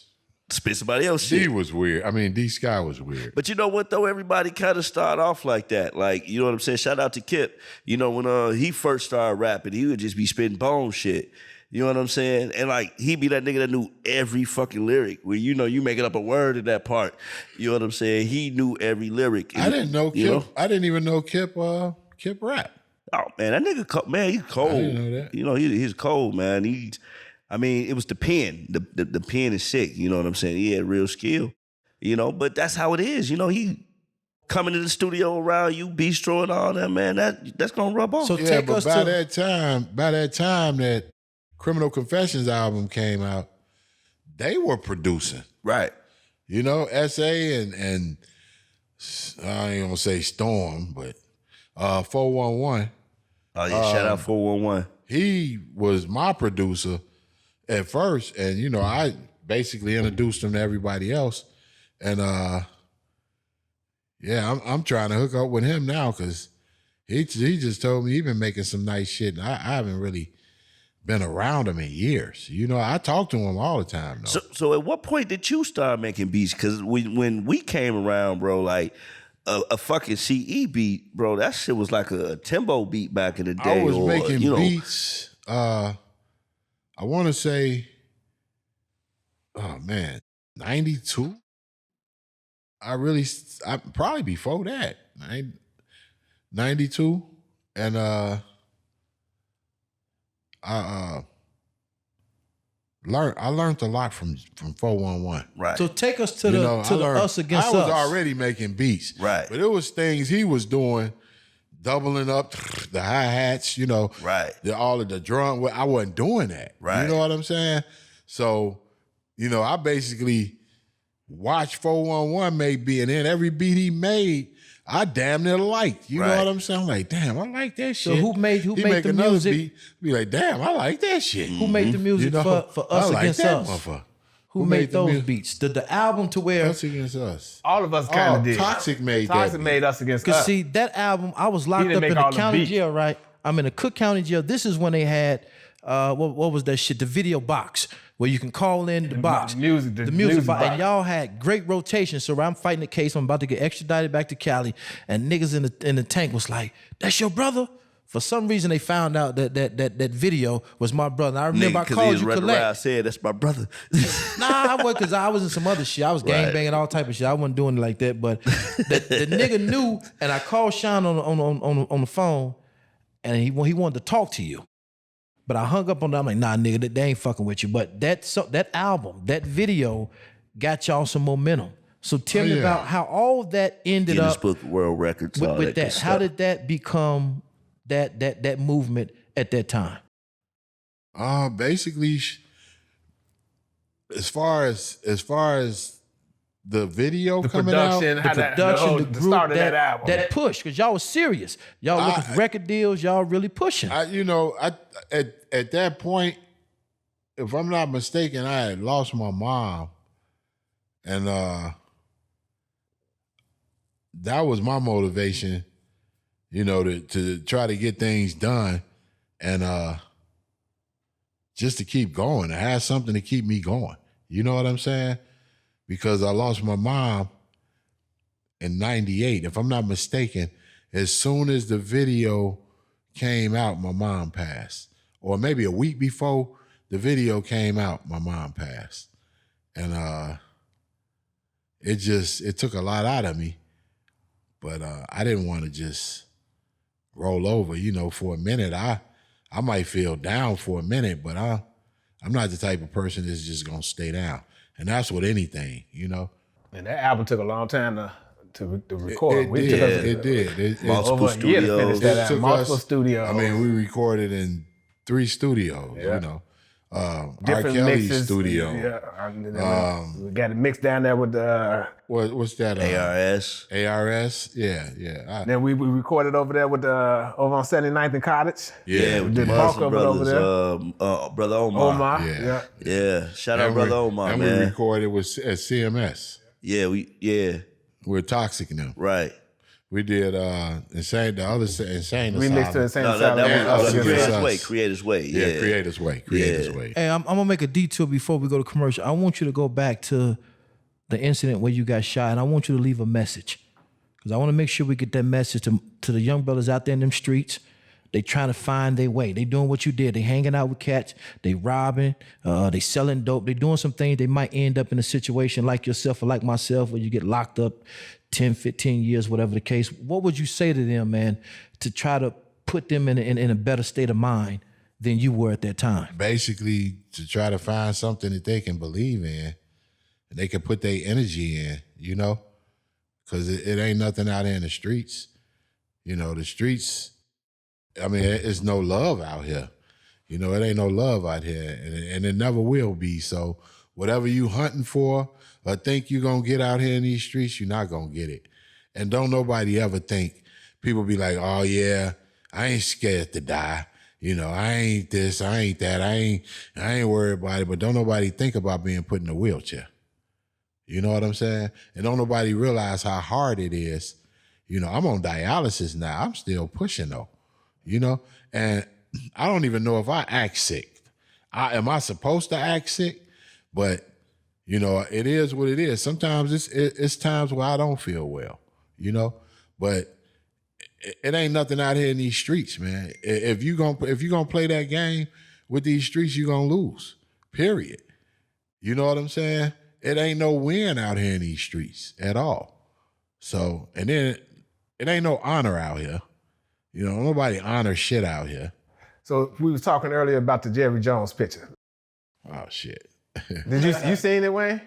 Spit somebody else D shit. was weird. I mean, D Sky was weird. But you know what though? Everybody kind of start off like that. Like, you know what I'm saying? Shout out to Kip. You know, when he first started rapping, he would just be spitting bone shit. You know what I'm saying? And like, he be that nigga that knew every fucking lyric. Where you making up a word in that part. You know what I'm saying? He knew every lyric. I didn't know You Kip. I didn't even know Kip rap. Oh man, that nigga, man, he's cold. I didn't know that. You know, he's cold, man. It was the pen. The pen is sick. You know what I'm saying? He had real skill. You know, but that's how it is. You know, he coming to the studio around you, bistro and all that, man. That's gonna rub off. So Yeah, take but us by to that time that Criminal Confessions album came out, they were producing. right. You know, SA and I ain't gonna say Storm, but 411. Oh yeah, shout out 411. He was my producer at first, and you know, I basically introduced him to everybody else. And yeah, I'm trying to hook up with him now because he just told me he been making some nice shit, and I haven't really been around him in years. You know, I talk to him all the time though. So at what point did you start making beats? Because when we came around, bro, like a fucking CE beat, bro, that shit was like a Timbo beat back in the day. I was making beats. I want to say, oh man, 92. I probably before that, 92, and I learned a lot from 411. Right. So take us to the us against us. I was already making beats. Right. But it was things he was doing, doubling up the hi-hats, you know. Right. All of the drum. I wasn't doing that. Right. You know what I'm saying? So, you know, I basically watched 411 make beat, and then every beat he made, I damn near liked. You know what I'm saying? I'm like, damn, I like that shit. So who made make the another music? Beat, be like, damn, I like that shit. Who made the music You know? for us I like against that us? motherfucker. Who made made the those music? beats? The album to where Us against us. All of us kind of did. Toxic made that. Toxic beat. made us against Because us. see, that album, I was locked didn't up make in the all the county beats. jail, right? I'm in the Cook County jail. This is when they had what was that shit? The video box where you can call in the box. the music box. box. And y'all had great rotation. So I'm fighting the case. I'm about to get extradited back to Cali, and niggas in the tank was like, "That's your brother." For some reason, they found out that video was my brother. I remember I called you collect. I said, that's my brother. Nah, I wasn't, because I was in some other shit. I was gangbanging, all type of shit. I wasn't doing it like that. But the nigga knew, and I called Sean on the phone, and he wanted to talk to you. But I hung up on that. I'm like, nah, nigga, they ain't fucking with you. But that album, that video, got y'all some momentum. So tell me about how all that ended Guinness up Book World Records. all with good that. How stuff. did that become that movement at that time? Basically, as far as the video the coming out, production, how that, Production, the the group, start of that album. that push, because y'all was serious. Y'all looking for record deals. Y'all really pushing. at that point, if I'm not mistaken, I had lost my mom, and that was my motivation, you know, to try to get things done, and just to keep going, to have something to keep me going. You know what I'm saying? Because I lost my mom in 98. If I'm not mistaken, as soon as the video came out, my mom passed. Or maybe a week before the video came out, my mom passed. And it took a lot out of me. But I didn't want to just roll over. You know, for a minute, I might feel down for a minute, but I'm not the type of person that's just gonna stay down. And that's with anything, you know. And that album took a long time to record. It did. Multiple over a year to finish studios. that It album. took Multiple us- studios. I mean, we recorded in 3 studios, you know. R. different Kelly's mixes. studio. Yeah, we got it mixed down there with the. What's that? ARS. ARS? Yeah. Then we recorded over there with over on 79th and Cottage. Yeah, we with did the bulk Muslim of it over brothers. Brother Omar. Omar. Yeah. Yeah. Shout out Brother Omar, and man. we recorded at CMS with Toxic now. Right. We did Insane, the other Insane We mixed to Asylum. Insane No, that Asylum. was Us Against Creators Us. Way. Creators Way. Yeah. Creators Way. Hey, I'm gonna make a detour before we go to commercial. I want you to go back to the incident where you got shot, and I want you to leave a message, because I want to make sure we get that message to the young brothers out there in them streets. They trying to find their way. They doing what you did. They hanging out with cats. They robbing. They selling dope. They doing some things. They might end up in a situation like yourself or like myself where you get locked up 10, 15 years, whatever the case. What would you say to them, man, to try to put them in a better state of mind than you were at that time? Basically, to try to find something that they can believe in and they can put their energy in, you know? Because it ain't nothing out there in the streets. You know, the streets, I mean, it's no love out here. You know, it ain't no love out here, and it never will be. So whatever you hunting for or think you're going to get out here in these streets, you're not going to get it. And don't nobody ever think, people be like, oh yeah, I ain't scared to die. You know, I ain't this, I ain't that, I ain't worried about it. But don't nobody think about being put in a wheelchair. You know what I'm saying? And don't nobody realize how hard it is. You know, I'm on dialysis now. I'm still pushing though, you know? And I don't even know if I act sick. am I supposed to act sick? But you know, it is what it is. Sometimes it's times where I don't feel well, you know. But it ain't nothing out here in these streets, man. If you gonna play that game with these streets, you gonna lose. Period. You know what I'm saying? It ain't no win out here in these streets at all. So, and then it ain't no honor out here. You know, nobody honors shit out here. So we was talking earlier about the Jerry Jones picture. Oh shit. Did you seen it, Wayne?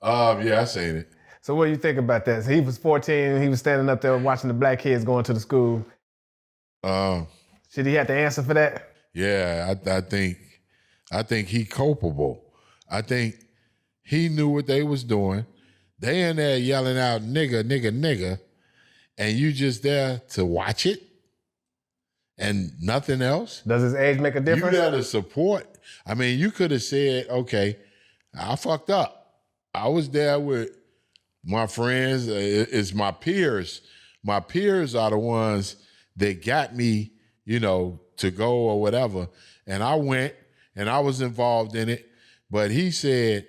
Yeah, I seen it. So what do you think about that? So he was 14 and he was standing up there watching the black kids going to the school. Should he have to answer for that? Yeah, I think he culpable. I think he knew what they was doing. They in there yelling out nigga, nigga, nigga, and you just there to watch it and nothing else. Does his age make a difference? You gotta support. I mean, you could have said, okay, I fucked up. I was there with my friends. It's my peers. My peers are the ones that got me, you know, to go or whatever. And I went and I was involved in it. But he said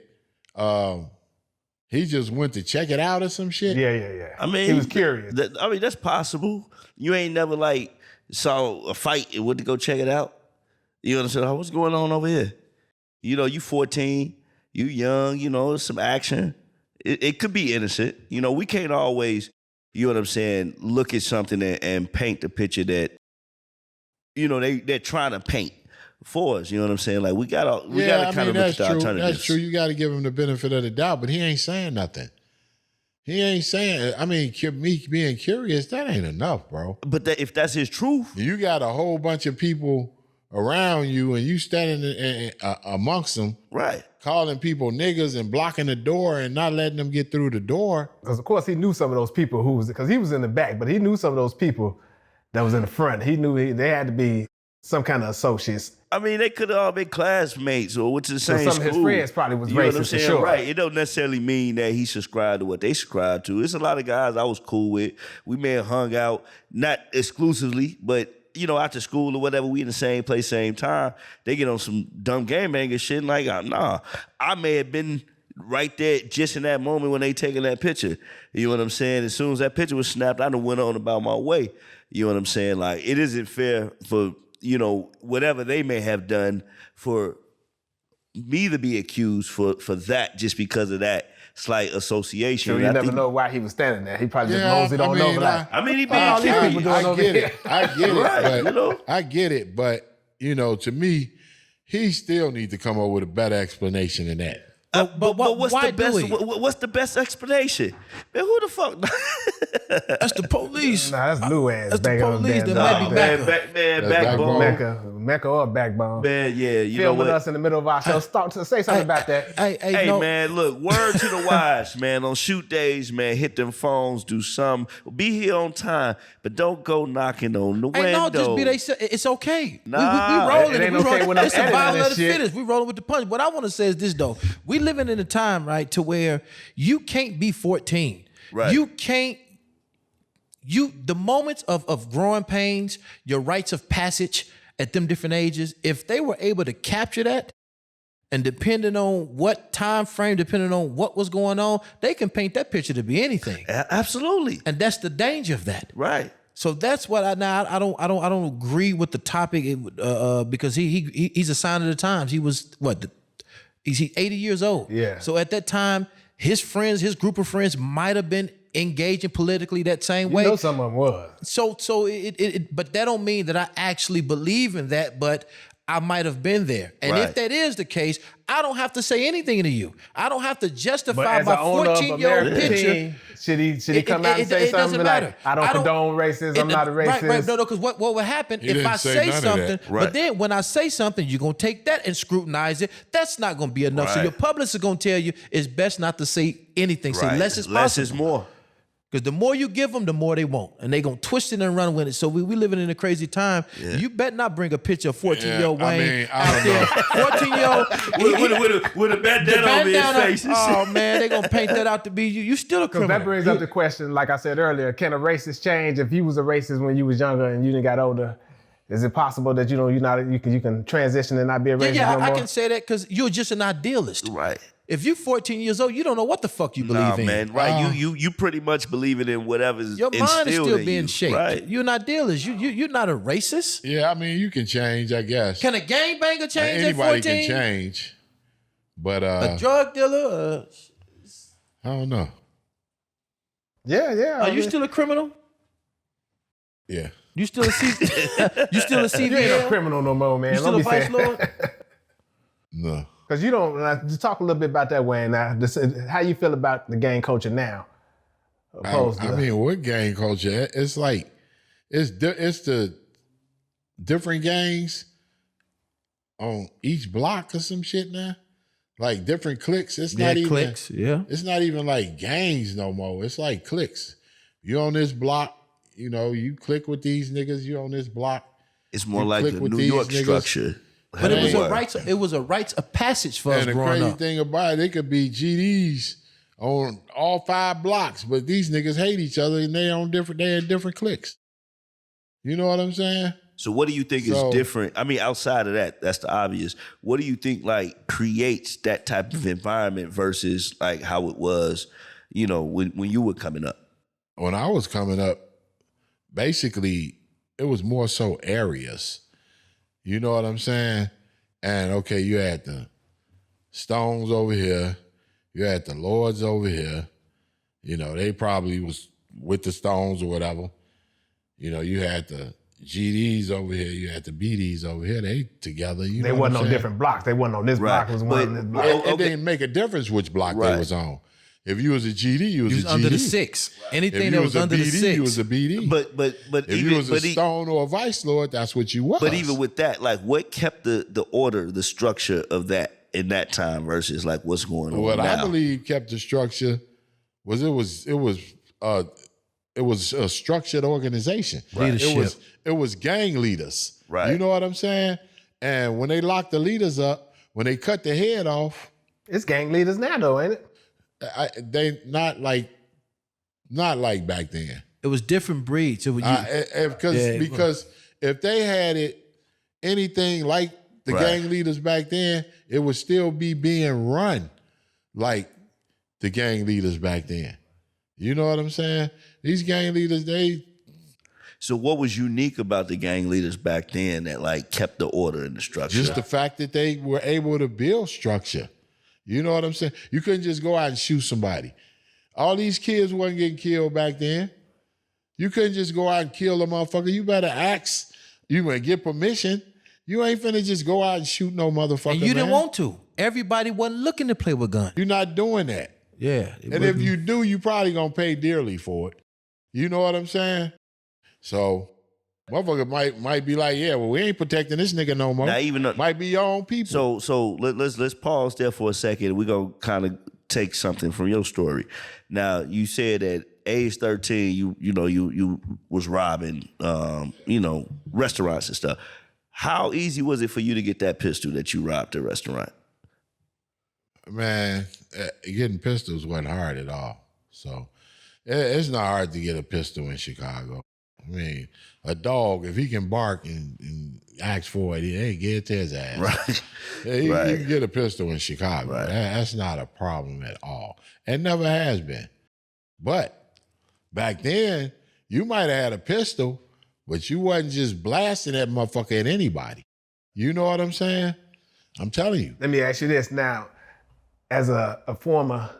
he just went to check it out or some shit. Yeah. I mean, he was curious. That's possible. You ain't never like saw a fight and went to go check it out. You understand? What's going on over here? You know, you 14, you young, you know, some action. It could be innocent. You know, we can't always, you know what I'm saying, look at something and paint the picture that, you know, they're trying to paint for us. You know what I'm saying? Like, we gotta kind of look at the alternatives. That's true. You got to give him the benefit of the doubt, but he ain't saying nothing. He ain't saying, I mean, me being curious, that ain't enough, bro. But if that's his truth. You got a whole bunch of people around you and you standing amongst them. Right. Calling people niggas and blocking the door and not letting them get through the door. Because, of course, he knew some of those people because he was in the back, but he knew some of those people that was in the front. He knew they had to be some kind of associates. I mean, they could have all been classmates or went to the same school. Some of his friends probably was you know what I'm racist for saying? sure. Right. It don't necessarily mean that he subscribed to what they subscribed to. It's a lot of guys I was cool with. We may have hung out, not exclusively, but, you know, after school or whatever, we in the same place, same time. They get on some dumb gangbanger shit and like, nah, I may have been right there just in that moment when they taking that picture. You know what I'm saying? As soon as that picture was snapped, I done went on about my way. You know what I'm saying? Like, it isn't fair for, you know, whatever they may have done for me to be accused for that just because of that slight association. So you never know why he was standing there. He probably just nosed it on over like. I mean, he all these being people doing over here. I get it. Right, but, you know? I get it, but, you know, to me, he still needs to come up with a better explanation than that. But what's why the best? do it? What's the best explanation? Man, who the fuck? That's the police. Nah, that's blue ass. That's the bang on police damn that dog. might be backbone. Mecca or backbone. Man, yeah, you Film know with what? us in the middle of our show. Start to say something about that. Hey, no. man, look, word to the wise, man. On shoot days, man, hit them phones, do something. Be here on time, but don't go knocking on the window. No, just be they. It's okay. Nah, we rolling. it ain't okay when I'm It's survival editing of the this shit. fittest. We rolling with the punch. What I want to say is this though: we living in a time, right, to where you can't be 14. Right. You can't. The moments of growing pains, your rites of passage at them different ages, if they were able to capture that, and depending on what time frame, depending on what was going on, they can paint that picture to be anything. Absolutely. And that's the danger of that. Right. So that's what I don't agree with the topic because he's a sign of the times. He was he's 80 years old. Yeah. So at that time, his friends, his group of friends might have been engaging politically that same way. You know some of them was. So but that don't mean that I actually believe in that, but I might have been there. And Right. if that is the case, I don't have to say anything to you. I don't have to But justify as my an owner of 14-year-old American picture. team, should he come out and say It something doesn't like, matter. I don't condone racism, I'm not a racist? Right, no, because what would happen He if didn't I say say none of something, that. Right. but then when I say something, you're going to take that and scrutinize it. That's not going to be enough. So Right. your publicist is going to tell you it's best not to say anything. Say Right. less is Less possible. is more. Because the more you give them, the more they want. And they going to twist it and run with it. So we living in a crazy time. Yeah. You better not bring a picture of 14-year-old Yeah, I Wayne mean, I out don't there. 14-year-old. With a bandana over his face. Oh, man, they going to paint that out to be you. You still a Because criminal. that brings up the question, like I said earlier, can a racist change if you was a racist when you was younger and you done got older? Is it possible that you can transition and not be a racist Yeah, no I more? can say that because you're just an idealist. Right. If you're 14 years old, you don't know what the fuck you believe in. Man, right? You pretty much believing in whatever's Your mind is instilled still in being you, shaped. right? You're an idealist. You're not a racist. Yeah, I mean, you can change, I guess. Can a gangbanger change at 14? Anybody can change. But A drug dealer? I don't know. Yeah. Are you still a criminal? Yeah. You still a you still a CVL? You ain't no criminal no more, man. You still a vice lord? No. Because you don't. Just talk a little bit about that, Wayne. Now, how you feel about the gang culture now? I mean, what gang culture? It's like it's the different gangs on each block or some shit now. Like different cliques. It's not even cliques. Yeah. It's not even like gangs no more. It's like cliques. You on this block, you click with these niggas. You on this block. It's more you like click the with New these York niggas. structure. But it was a rites of passage for us And the growing crazy up. thing about it could be GDs on all 5 blocks, but these niggas hate each other and they're in different cliques. You know what I'm saying? So what do you think is different? I mean, outside of that, that's the obvious. What do you think like creates that type of environment versus like how it was, when you were coming up? When I was coming up, basically it was more so areas. You know what I'm saying? And okay, you had the Stones over here, you had the Lords over here. They probably was with the Stones or whatever. You had the GDs over here, you had the BDs over here. They together. They wasn't on different blocks. They wasn't on this block. It was one on this block. It didn't make a difference which block they was on. If you was a GD, you was a GD. under the 6. Anything if that you was a under BD, the 6. you was a BD. But if even, you was a Stone or a Vice Lord, that's what you was. But even with that, like what kept the order, the structure of that in that time versus like what's going on what now? I believe kept the structure was it was a structured organization. Leadership. It was gang leaders. Right. You know what I'm saying? And when they locked the leaders up, when they cut the head off, It's gang leaders now, though, ain't it? they not like back then. It was different breeds. It was Because if they had it anything like the gang leaders back then, it would still be being run like the gang leaders back then. You know what I'm saying? These gang leaders, So what was unique about the gang leaders back then that like kept the order and the structure? just the fact that they were able to build structure. You know what I'm saying? You couldn't just go out and shoot somebody. All these kids wasn't getting killed back then. You couldn't just go out and kill a motherfucker. You better ask. You better get permission. You ain't finna just go out and shoot no motherfucker. and you didn't want to. Everybody wasn't looking to play with guns. You're not doing that. Yeah. And if you do, you probably gonna pay dearly for it. You know what I'm saying? So, motherfucker might be like, yeah, well, we ain't protecting this nigga no more. Now, even though- might be your own people. So let's pause there for a second. We're gonna kind of take something from your story. Now you said at age 13, you was robbing restaurants and stuff. How easy was it for you to get that pistol that you robbed at a restaurant? Man, getting pistols wasn't hard at all. So it's not hard to get a pistol in Chicago. I mean, a dog, if he can bark and ask for it, hey, get it to his ass. Right. He Right. can get a pistol in Chicago. Right. That's not a problem at all. It never has been. But back then, you might have had a pistol, but you wasn't just blasting that motherfucker at anybody. You know what I'm saying? I'm telling you. Let me ask you this now. As a former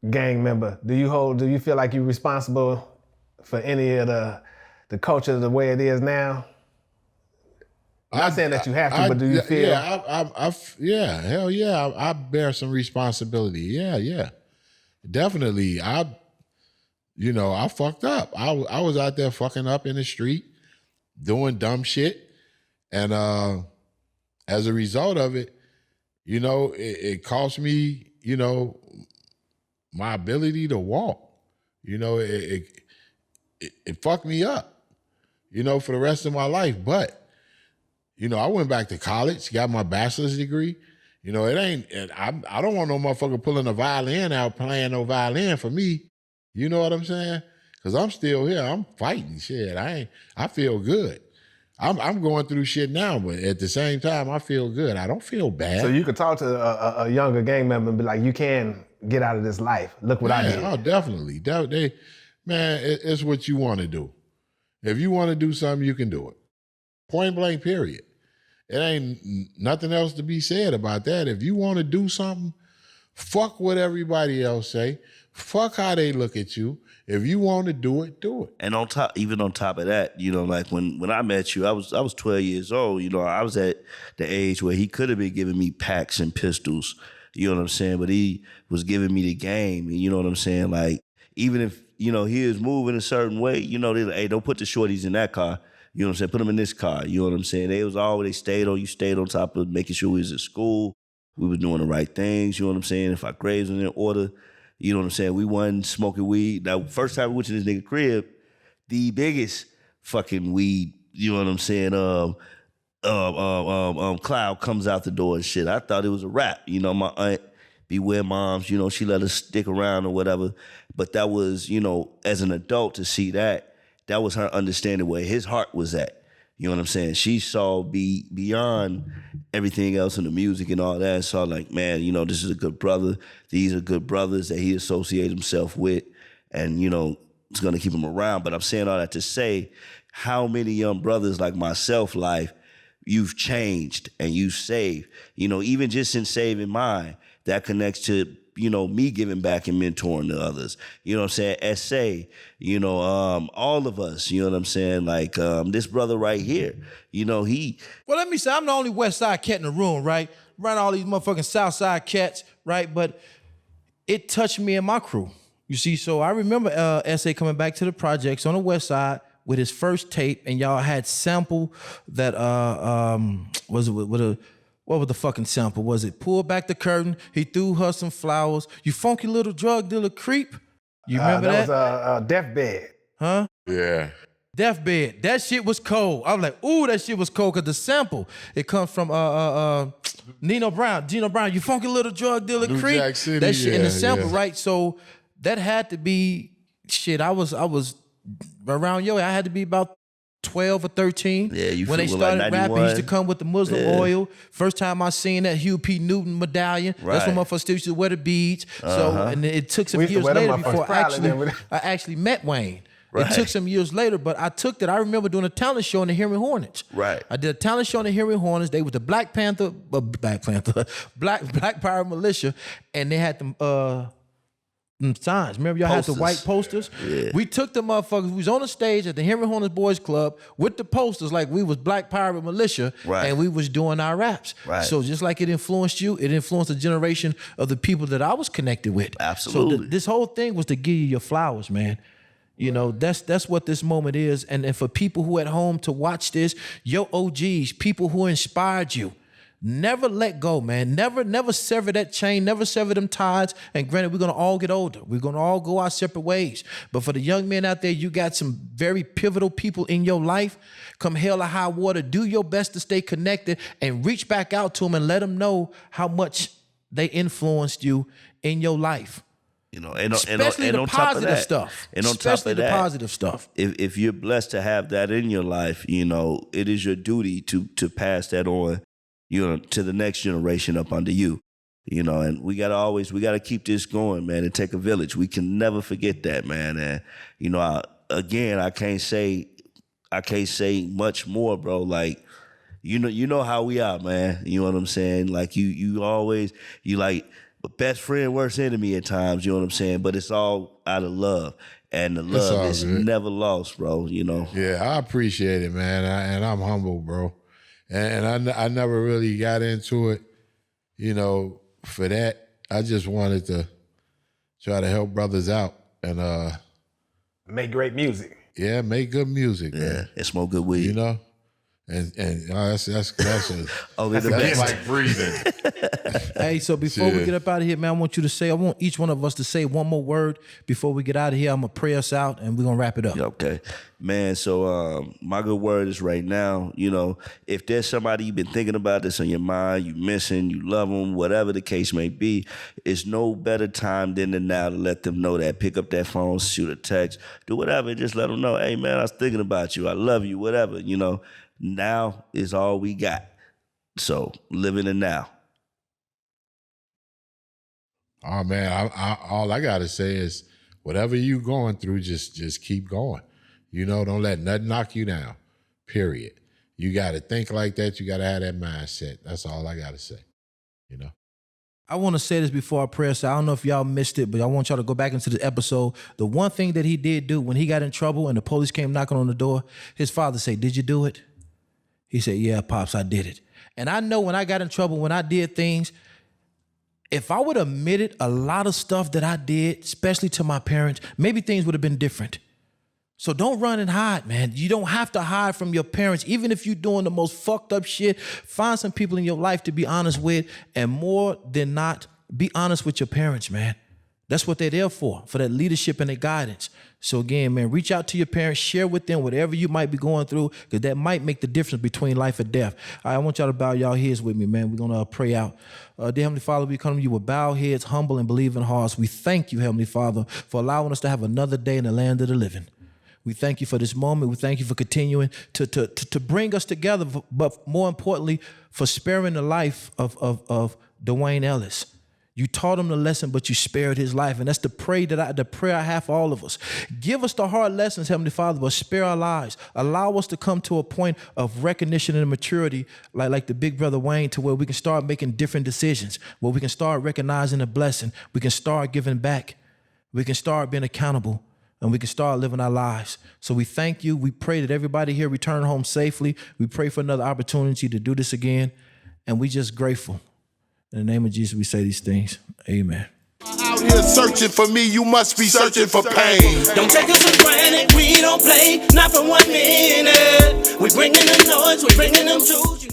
gang member, do you feel like you're responsible for any of the culture the way it is now? I'm not saying that you have to, but do you feel? Yeah, hell yeah, I bear some responsibility. Yeah, definitely. I fucked up. I was out there fucking up in the street, doing dumb shit, and as a result of it, it cost me, my ability to walk. It fucked me up, for the rest of my life. But, I went back to college, got my bachelor's degree. I don't want no motherfucker pulling a violin out, playing no violin for me. You know what I'm saying? Because I'm still here. I'm fighting shit. I feel good. I'm going through shit now, but at the same time, I feel good. I don't feel bad. So you could talk to a younger gang member and be like, you can get out of this life. Look what I did. Oh, definitely. Man, it's what you want to do. If you want to do something, you can do it. Point blank, period. It ain't nothing else to be said about that. If you want to do something, fuck what everybody else say. Fuck how they look at you. If you want to do it, do it. And even on top of that, like when I met you, I was 12 years old. I was at the age where he could have been giving me packs and pistols. You know what I'm saying? But he was giving me the game. And you know what I'm saying? Like, even if, he was moving a certain way, they like, hey, don't put the shorties in that car. You know what I'm saying? Put them in this car. You know what I'm saying? You stayed on top of making sure we was at school. We was doing the right things. You know what I'm saying? If our grades were in order, you know what I'm saying? We wasn't smoking weed. Now, first time we went to this nigga crib, the biggest fucking weed, you know what I'm saying? Cloud comes out the door and shit. I thought it was a wrap. My aunt, Beware Moms, she let us stick around or whatever. But that was, as an adult to see that was her understanding where his heart was at. You know what I'm saying? She saw beyond everything else in the music and all that. Saw like, man, this is a good brother. These are good brothers that he associates himself with. And, it's going to keep him around. But I'm saying all that to say how many young brothers like myself, life, you've changed and you've saved. Even just in saving mine, that connects to, me giving back and mentoring to others. You know what I'm saying? SA, all of us, you know what I'm saying? Like this brother right here, he... Well, let me say, I'm the only West Side cat in the room, right? Around all these motherfucking South Side cats, right? But it touched me and my crew. You see, so I remember SA coming back to the projects on the West Side with his first tape, and y'all had sample that was it with a... What was the fucking sample? Was it pull back the curtain? He threw her some flowers. You funky little drug dealer creep. You remember that? That was Deathbed. Huh? Yeah. Deathbed. That shit was cold. I was like, ooh, that shit was cold because the sample, it comes from Gino Brown, you funky little drug dealer New creep. Jack City, that shit in the sample, yeah. right? So that had to be shit. I was around I had to be about 12 or 13. Yeah, you when they feel started like rapping, he used to come with the Muslim oil. First time I seen that Hugh P. Newton medallion. Right. That's when motherfuckers still used to wear the beads. So, and it took some years later before I actually met Wayne. Right. It took some years later, but I took that. I remember doing a talent show in the Hearing Hornets. Right. I did a talent show in the Hearing Hornets. They was the Black Pirate Militia, and they had them signs. Remember y'all had the white posters? Yeah. We took the motherfuckers. We was on the stage at the Hearing Hornets Boys Club with the posters like we was Black Pirate Militia, right. and we was doing our raps. Right. So just like it influenced you, it influenced a generation of the people that I was connected with. Absolutely. So this whole thing was to give you your flowers, man. That's what this moment is. And for people who at home to watch this, your OGs, people who inspired you, never let go, man. Never sever that chain, never sever them ties. And granted, we're going to all get older. We're going to all go our separate ways. But for the young men out there, you got some very pivotal people in your life. Come hell or high water, do your best to stay connected and reach back out to them and let them know how much they influenced you in your life. Especially the positive stuff. And on top of that, positive stuff. If you're blessed to have that in your life, it is your duty to pass that on, to the next generation up under you. And we gotta keep this going, man, and take a village. We can never forget that, man. And I can't say much more, bro. Like, you know how we are, man. You know what I'm saying? Like you always like best friend, worst enemy at times, you know what I'm saying? But it's all out of love. And the love is never lost, bro, Yeah, I appreciate it, man. And I'm humble, bro. And I never really got into it, for that. I just wanted to try to help brothers out and make great music. Yeah, make good music, man. And smoke good weed. And that's best. like breathing. Hey, so before we get up out of here, man, I want each one of us to say one more word before we get out of here. I'm going to pray us out and we're going to wrap it up. Okay. Man, so my good word is right now, if there's somebody you've been thinking about that's on your mind, you missing, you love them, whatever the case may be, it's no better time than the now to let them know that. Pick up that phone, shoot a text, do whatever, just let them know, hey, man, I was thinking about you. I love you, whatever, Now is all we got. So living in now. Oh man, all I gotta say is whatever you going through, just keep going. You know, don't let nothing knock you down. Period. You gotta think like that. You gotta have that mindset. That's all I gotta say. You know. I want to say this before our prayer, so I don't know if y'all missed it, but I want y'all to go back into the episode. The one thing that he did do when he got in trouble and the police came knocking on the door, his father said, "Did you do it?" He said, "Yeah, Pops, I did it." And I know when I got in trouble, when I did things, if I would have admitted a lot of stuff that I did, especially to my parents, maybe things would have been different. So don't run and hide, man. You don't have to hide from your parents. Even if you're doing the most fucked up shit, find some people in your life to be honest with, and more than not, be honest with your parents, man. That's what they're there for that leadership and their guidance. So again, man, reach out to your parents, share with them whatever you might be going through, because that might make the difference between life and death. All right, I want y'all to bow y'all heads with me, man. We're going to pray out. Dear Heavenly Father, we come to you with bowed heads, humble and believing hearts. We thank you, Heavenly Father, for allowing us to have another day in the land of the living. We thank you for this moment. We thank you for continuing to bring us together, but more importantly, for sparing the life of Duane Ellis. You taught him the lesson, but you spared his life. And that's the prayer I have for all of us. Give us the hard lessons, Heavenly Father, but spare our lives. Allow us to come to a point of recognition and maturity, like the big brother Wayne, to where we can start making different decisions, where we can start recognizing the blessing. We can start giving back. We can start being accountable. And we can start living our lives. So we thank you. We pray that everybody here return home safely. We pray for another opportunity to do this again. And we just grateful. In the name of Jesus, we say these things. Amen. Out here searching for me, you must be searching for pain. Don't take us for granted, we don't play, not for 1 minute. We bringing the noise, we bringing them to you.